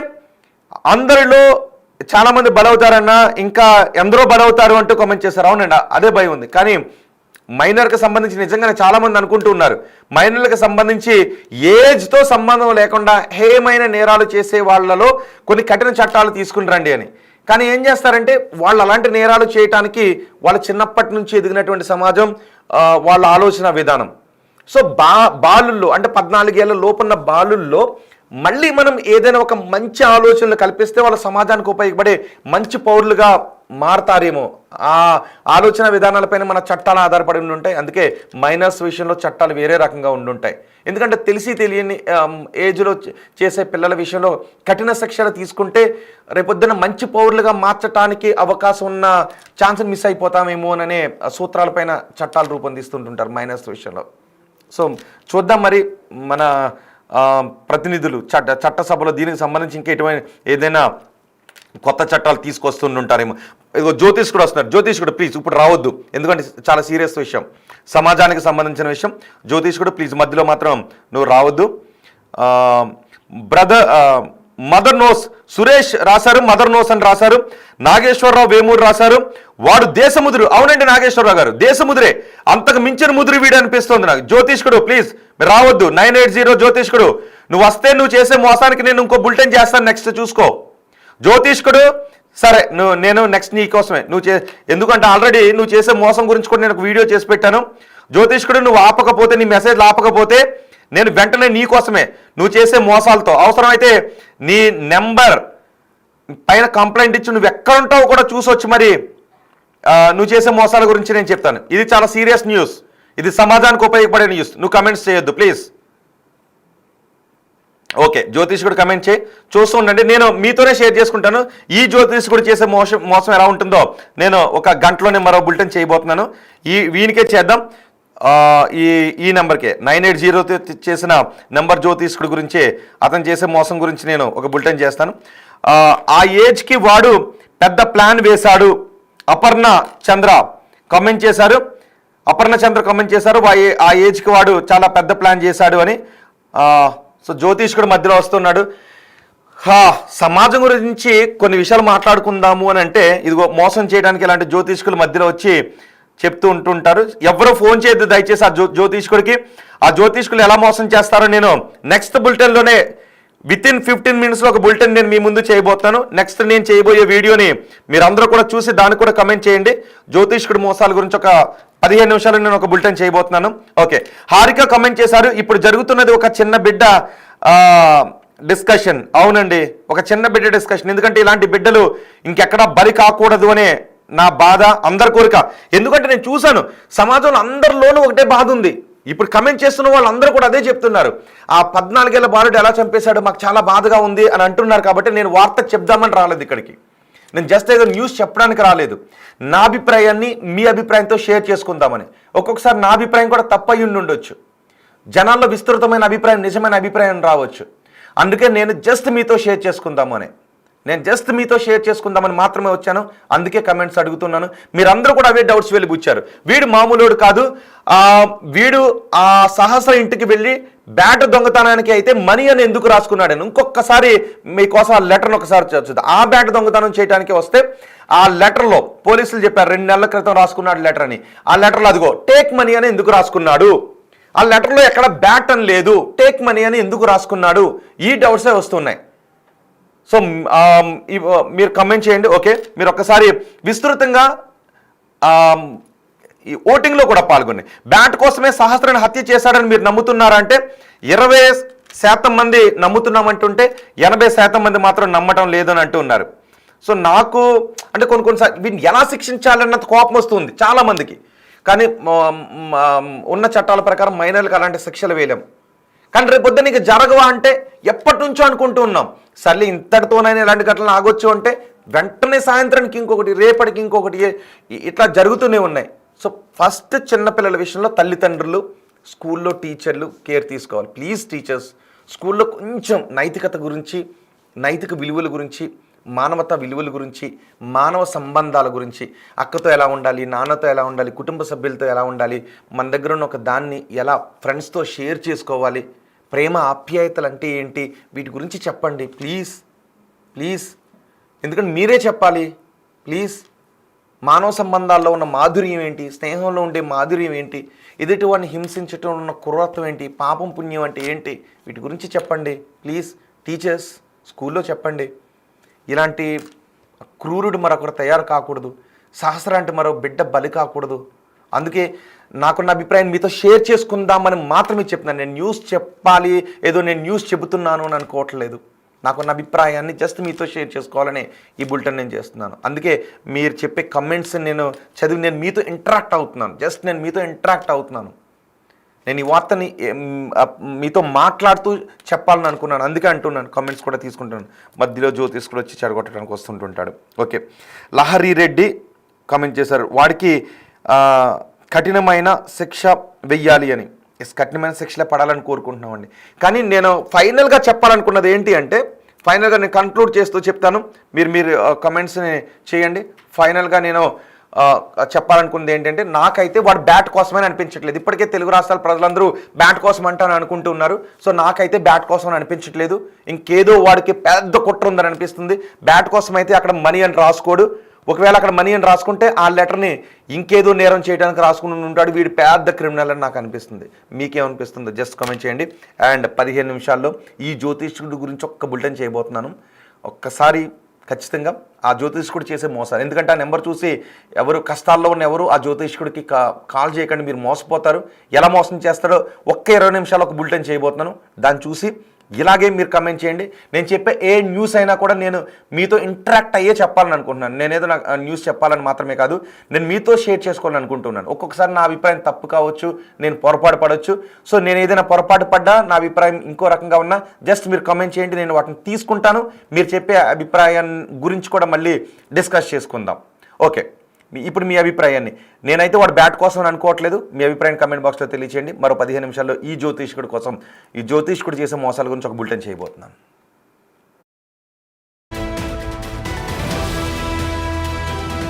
అందరిలో చాలామంది బలవుతారన్నా ఇంకా ఎందరో బలవుతారు అంటూ కామెంట్ చేశారు. అవునండి, అదే భయం ఉంది. కానీ మైనర్కి సంబంధించి నిజంగానే చాలామంది అనుకుంటూ ఉన్నారు, మైనర్లకు సంబంధించి ఏజ్తో సంబంధం లేకుండా హేయమైన నేరాలు చేసే వాళ్ళలో కొన్ని కఠిన చట్టాలు తీసుకుని రండి అని. కానీ ఏం చేస్తారంటే వాళ్ళు అలాంటి నేరాలు చేయటానికి వాళ్ళ చిన్నప్పటి నుంచి ఎదిగినటువంటి సమాజం, వాళ్ళ ఆలోచన విధానం. సో బాలుల్లో అంటే 14 ఏళ్ళ లోపున్న బాలుల్లో మళ్ళీ మనం ఏదైనా ఒక మంచి ఆలోచనలు కల్పిస్తే వాళ్ళ సమాజానికి ఉపయోగపడే మంచి పౌరులుగా మారతారేమో. ఆ ఆలోచన విధానాలపైన మన చట్టాలు ఆధారపడి ఉంటాయి. అందుకే మైనర్స్ విషయంలో చట్టాలు వేరే రకంగా ఉండుంటాయి. ఎందుకంటే తెలిసి తెలియని ఏజ్లో చేసే పిల్లల విషయంలో కఠిన శిక్షలు తీసుకుంటే రేపొద్దున మంచి పౌరులుగా మార్చడానికి అవకాశం ఉన్న ఛాన్స్ని మిస్ అయిపోతామేమో అనే సూత్రాలపైన చట్టాలు రూపొందిస్తుంటుంటారు మైనర్స్ విషయంలో. సో చూద్దాం మరి మన ప్రతినిధులు చట్టసభలో దీనికి సంబంధించి ఇంకా ఎటువంటి ఏదైనా కొత్త చట్టాలు తీసుకొస్తుంటారేమో. ఇదిగో జ్యోతిష్ కూడా వస్తున్నారు. జ్యోతిష్ కూడా ప్లీజ్ ఇప్పుడు రావద్దు, ఎందుకంటే చాలా సీరియస్ విషయం, సమాజానికి సంబంధించిన విషయం. జ్యోతిష్ కూడా ప్లీజ్ మధ్యలో మాత్రం నువ్వు రావద్దు. బ్రదర్ మదర్ నోస్ సురేష్ రాశారు, మదర్ నోస్ అని రాశారు. నాగేశ్వరరావు వేమూరు రాశారు, వాడు దేశముదురు. అవునండి నాగేశ్వరరావు గారు, దేశముదురే, అంతకు మించిన ముదురు వీడు అనిపిస్తుంది నాకు. జ్యోతిష్కుడు ప్లీజ్ మీరు రావద్దు. 980 జ్యోతిష్కుడు, నువ్వు వస్తే నువ్వు చేసే మోసానికి నేను ఇంకో బులెటిన్ చేస్తాను, నెక్స్ట్ చూసుకో. జ్యోతిష్కుడు సరే, నేను నెక్స్ట్ నీ కోసమే ఎందుకంటే ఆల్రెడీ నువ్వు చేసే మోసం గురించి కూడా నేను ఒక వీడియో చేసి పెట్టాను. జ్యోతిష్కుడు నువ్వు ఆపకపోతే, నీ మెసేజ్ ఆపకపోతే నేను వెంటనే నీ కోసమే నువ్వు చేసే మోసాలతో అవసరమైతే నీ నెంబర్ పైన కంప్లైంట్ ఇచ్చి నువ్వు ఎక్కడ ఉంటావో కూడా చూసొచ్చు. మరి నువ్వు చేసే మోసాల గురించి నేను చెప్తాను. ఇది చాలా సీరియస్ న్యూస్, ఇది సమాజానికి ఉపయోగపడే న్యూస్. నువ్వు కమెంట్స్ చేయొద్దు ప్లీజ్. ఓకే, జ్యోతిష్కుడు కమెంట్ చేయి, చూస్తూ ఉండండి. నేను మీతోనే షేర్ చేసుకుంటాను ఈ జ్యోతిష్కుడు చేసే మోసం ఎలా ఉంటుందో. నేను ఒక గంటలోనే మరో బులెటిన్ చేయబోతున్నాను. వీనికే చేద్దాం, ఈ నెంబర్కే 980 చేసిన నెంబర్ జ్యోతిష్కుడు గురించి, అతను చేసే మోసం గురించి నేను ఒక బులెటిన్ చేస్తాను. ఆ ఏజ్కి వాడు పెద్ద ప్లాన్ వేశాడు. అపర్ణ చంద్ర కామెంట్ చేశారు. ఆ ఏజ్కి వాడు చాలా పెద్ద ప్లాన్ చేశాడు అని. సో జ్యోతిష్కుడు మధ్యలో వస్తున్నాడు. సమాజం గురించి కొన్ని విషయాలు మాట్లాడుకుందాము అని అంటే ఇదిగో మోసం చేయడానికి ఇలాంటి జ్యోతిష్కులు మధ్యలో వచ్చి చెప్తూ ఉంటుంటారు. ఎవరో ఫోన్ చేయొద్దు దయచేసి ఆ జ్యోతిష్కుడికి. ఆ జ్యోతిష్కులు ఎలా మోసం చేస్తారో నేను నెక్స్ట్ బులెటిన్లోనే వితిన్ 15 మినిట్స్లో ఒక బులెటిన్ నేను మీ ముందు చేయబోతున్నాను. నెక్స్ట్ నేను చేయబోయే వీడియోని మీరందరూ కూడా చూసి దానికి కూడా కమెంట్ చేయండి. జ్యోతిష్కుడి మోసాల గురించి ఒక 15 నిమిషాలు నేను ఒక బులెటిన్ చేయబోతున్నాను. ఓకే, హారిక కమెంట్ చేశారు, ఇప్పుడు జరుగుతున్నది ఒక చిన్న బిడ్డ డిస్కషన్. అవునండి, ఒక చిన్న బిడ్డ డిస్కషన్. ఎందుకంటే ఇలాంటి బిడ్డలు ఇంకెక్కడా బలి కాకూడదు అనే నా బాధ, అందరి కోరిక. ఎందుకంటే నేను చూశాను సమాజంలో అందరిలోనూ ఒకటే బాధ ఉంది. ఇప్పుడు కమెంట్ చేస్తున్న వాళ్ళందరూ కూడా అదే చెప్తున్నారు. ఆ 14 ఏళ్ల బాలుడు ఎలా చంపేశాడు, మాకు చాలా బాధగా ఉంది అని అంటున్నారు. కాబట్టి నేను వార్త చెప్దామని రాలేదు ఇక్కడికి. నేను జస్ట్ ఏదో న్యూస్ చెప్పడానికి రాలేదు. నా అభిప్రాయాన్ని మీ అభిప్రాయంతో షేర్ చేసుకుందామని. ఒక్కొక్కసారి నా అభిప్రాయం కూడా తప్పయి ఉండొచ్చు, జనాల్లో విస్తృతమైన అభిప్రాయం, నిజమైన అభిప్రాయం రావచ్చు. అందుకే నేను జస్ట్ మీతో షేర్ చేసుకుందామని మాత్రమే వచ్చాను. అందుకే కమెంట్స్ అడుగుతున్నాను. మీరందరూ కూడా అవే డౌట్స్ వెలిబుచ్చారు. వీడు మామూలుడు కాదు, వీడు ఆ సహస్ర ఇంటికి వెళ్ళి బ్యాట్ దొంగతనానికి అయితే మనీ అని ఎందుకు రాసుకున్నాడని ఇంకొకసారి మీకోసం ఆ లెటర్ను ఒకసారి చదువుతుంది. ఆ బ్యాట్ దొంగతనం చేయడానికి వస్తే ఆ లెటర్లో పోలీసులు చెప్పారు 2 నెలల క్రితం రాసుకున్నాడు లెటర్ అని. ఆ లెటర్లో అదిగో టేక్ మనీ అని ఎందుకు రాసుకున్నాడు, ఆ లెటర్లో ఎక్కడ బ్యాట్ అని లేదు, టేక్ మనీ అని ఎందుకు రాసుకున్నాడు, ఈ డౌట్సే వస్తున్నాయి. సో మీరు కమెంట్ చేయండి. ఓకే, మీరు ఒక్కసారి విస్తృతంగా ఈ ఓటింగ్లో కూడా పాల్గొని బ్యాట్ కోసమే సహస్రాన్ని హత్య చేశాడని మీరు నమ్ముతున్నారా అంటే 20% మంది నమ్ముతున్నామంటుంటే 80% మంది మాత్రం నమ్మటం లేదని అంటూ ఉన్నారు. సో నాకు అంటే కొన్నిసార్లు వీటిని ఎలా శిక్షించాలన్నంత కోపం వస్తుంది చాలామందికి. కానీ ఉన్న చట్టాల ప్రకారం మైనర్లకు అలాంటి శిక్షలు వేయలేం. కానీ రేపు పొద్దున్న నీకు జరగవా అంటే ఎప్పటి నుంచో అనుకుంటూ ఉన్నాం. సర్లే ఇంతటితోనైనా ఇలాంటి ఘటనలు ఆగొచ్చు అంటే వెంటనే సాయంత్రానికి ఇంకొకటి, రేపటికి ఇంకొకటి, ఇట్లా జరుగుతూనే ఉన్నాయి. సో ఫస్ట్ చిన్నపిల్లల విషయంలో తల్లిదండ్రులు, స్కూల్లో టీచర్లు కేర్ తీసుకోవాలి. ప్లీజ్ టీచర్స్, స్కూల్లో కొంచెం నైతికత గురించి, నైతిక విలువల గురించి, మానవతా విలువల గురించి, మానవ సంబంధాల గురించి, అక్కతో ఎలా ఉండాలి, నాన్నతో ఎలా ఉండాలి, కుటుంబ సభ్యులతో ఎలా ఉండాలి, మన దగ్గర ఉన్న ఒక దాన్ని ఎలా ఫ్రెండ్స్తో షేర్ చేసుకోవాలి, ప్రేమ ఆప్యాయతలు అంటే ఏంటి, వీటి గురించి చెప్పండి ప్లీజ్. ఎందుకంటే మీరే చెప్పాలి ప్లీజ్. మానవ సంబంధాల్లో ఉన్న మాధుర్యం ఏంటి, స్నేహంలో ఉండే మాధుర్యం ఏంటి, ఎదుటి వాడిని హింసించటం ఉన్న క్రూరత్వం ఏంటి, పాపం పుణ్యం అంటే ఏంటి, వీటి గురించి చెప్పండి ప్లీజ్. టీచర్స్ స్కూల్లో చెప్పండి. ఇలాంటి క్రూరుడు మరొకరు తయారు కాకూడదు, సహస్ర అంటే మరో బిడ్డ బలి కాకూడదు. అందుకే నాకున్న అభిప్రాయం మీతో షేర్ చేసుకుందామని మాత్రమే చెప్తున్నాను. నేను న్యూస్ చెప్పాలి, ఏదో నేను న్యూస్ చెబుతున్నాను అని అనుకోవట్లేదు. నాకున్న అభిప్రాయాన్ని జస్ట్ మీతో షేర్ చేసుకోవాలని ఈ బులెటిన్ నేను చేస్తున్నాను. అందుకే మీరు చెప్పే కమెంట్స్ నేను చదివి నేను మీతో ఇంటరాక్ట్ అవుతున్నాను. జస్ట్ నేను మీతో ఇంటరాక్ట్ అవుతున్నాను. నేను ఈ వార్తని మీతో మాట్లాడుతూ చెప్పాలని అనుకున్నాను. అందుకే అంటున్నాను, కమెంట్స్ కూడా తీసుకుంటున్నాను. మధ్యలో జ్యోతిష్ కూడా వచ్చి చెడగొట్టడానికి వస్తుంటుంటాడు. ఓకే, లహరి రెడ్డి కామెంట్ చేశారు, వాడికి కఠినమైన శిక్ష వెయ్యాలి అని. కఠినమైన శిక్షలే పడాలని కోరుకుంటున్నామండి. కానీ నేను ఫైనల్గా చెప్పాలనుకున్నది ఏంటి అంటే, ఫైనల్గా నేను కంక్లూడ్ చేస్తూ చెప్తాను, మీరు కమెంట్స్ని చేయండి. ఫైనల్గా నేను చెప్పాలనుకున్నది ఏంటంటే, నాకైతే వాడు బ్యాట్ కోసమని అనిపించట్లేదు. ఇప్పటికే తెలుగు రాష్ట్రాల ప్రజలందరూ బ్యాట్ కోసం అంటాను అనుకుంటున్నారు. సో నాకైతే బ్యాట్ కోసం అని అనిపించట్లేదు. ఇంకేదో వాడికి పెద్ద కుట్ర ఉందని అనిపిస్తుంది. బ్యాట్ కోసం అయితే అక్కడ మనీ అని రాసుకోడు. ఒకవేళ అక్కడ మనీ అని రాసుకుంటే ఆ లెటర్ని ఇంకేదో నేరం చేయడానికి రాసుకుని ఉంటాడు. వీడు పెద్ద క్రిమినల్ అని నాకు అనిపిస్తుంది. మీకేమనిపిస్తుందో జస్ట్ కామెంట్ చేయండి. అండ్ 15 నిమిషాల్లో ఈ జ్యోతిష్కుడి గురించి ఒక్క బులెటిన్ చేయబోతున్నాను. ఒక్కసారి ఖచ్చితంగా ఆ జ్యోతిష్కుడు చేసే మోసాలు, ఎందుకంటే ఆ నెంబర్ చూసి ఎవరు కష్టాల్లో ఉన్న ఎవరు ఆ జ్యోతిష్కుడికి కాల్ చేయకండి, మీరు మోసపోతారు. ఎలా మోసం చేస్తాడో ఒక్క 20 నిమిషాలు ఒక బులెటిన్ చేయబోతున్నాను. దాన్ని చూసి ఇలాగే మీరు కమెంట్ చేయండి. నేను చెప్పే ఏ న్యూస్ అయినా కూడా నేను మీతో ఇంటరాక్ట్ అయ్యే చెప్పాలని అనుకుంటున్నాను. నేనేదో నాకు న్యూస్ చెప్పాలని మాత్రమే కాదు, నేను మీతో షేర్ చేసుకోవాలని అనుకుంటున్నాను. ఒక్కొక్కసారి నా అభిప్రాయం తప్పు కావచ్చు, నేను పొరపాటు పడవచ్చు. సో నేను ఏదైనా పొరపాటు పడ్డా, నా అభిప్రాయం ఇంకో రకంగా ఉన్నా, జస్ట్ మీరు కమెంట్ చేయండి, నేను వాటిని తీసుకుంటాను. మీరు చెప్పే అభిప్రాయం గురించి కూడా మళ్ళీ డిస్కస్ చేసుకుందాం. ఓకే, ఇప్పుడు మీ అభిప్రాయాన్ని, నేనైతే వాడు బ్యాట్ కోసం అని అనుకోవట్లేదు. మీ అభిప్రాయం కమెంట్ బాక్స్లో తెలియచేయండి. మరో 15 నిమిషాల్లో ఈ జ్యోతిష్కుడి కోసం, ఈ జ్యోతిష్కుడు చేసే మోసాల గురించి ఒక బులెటిన్ చేయబోతున్నాను.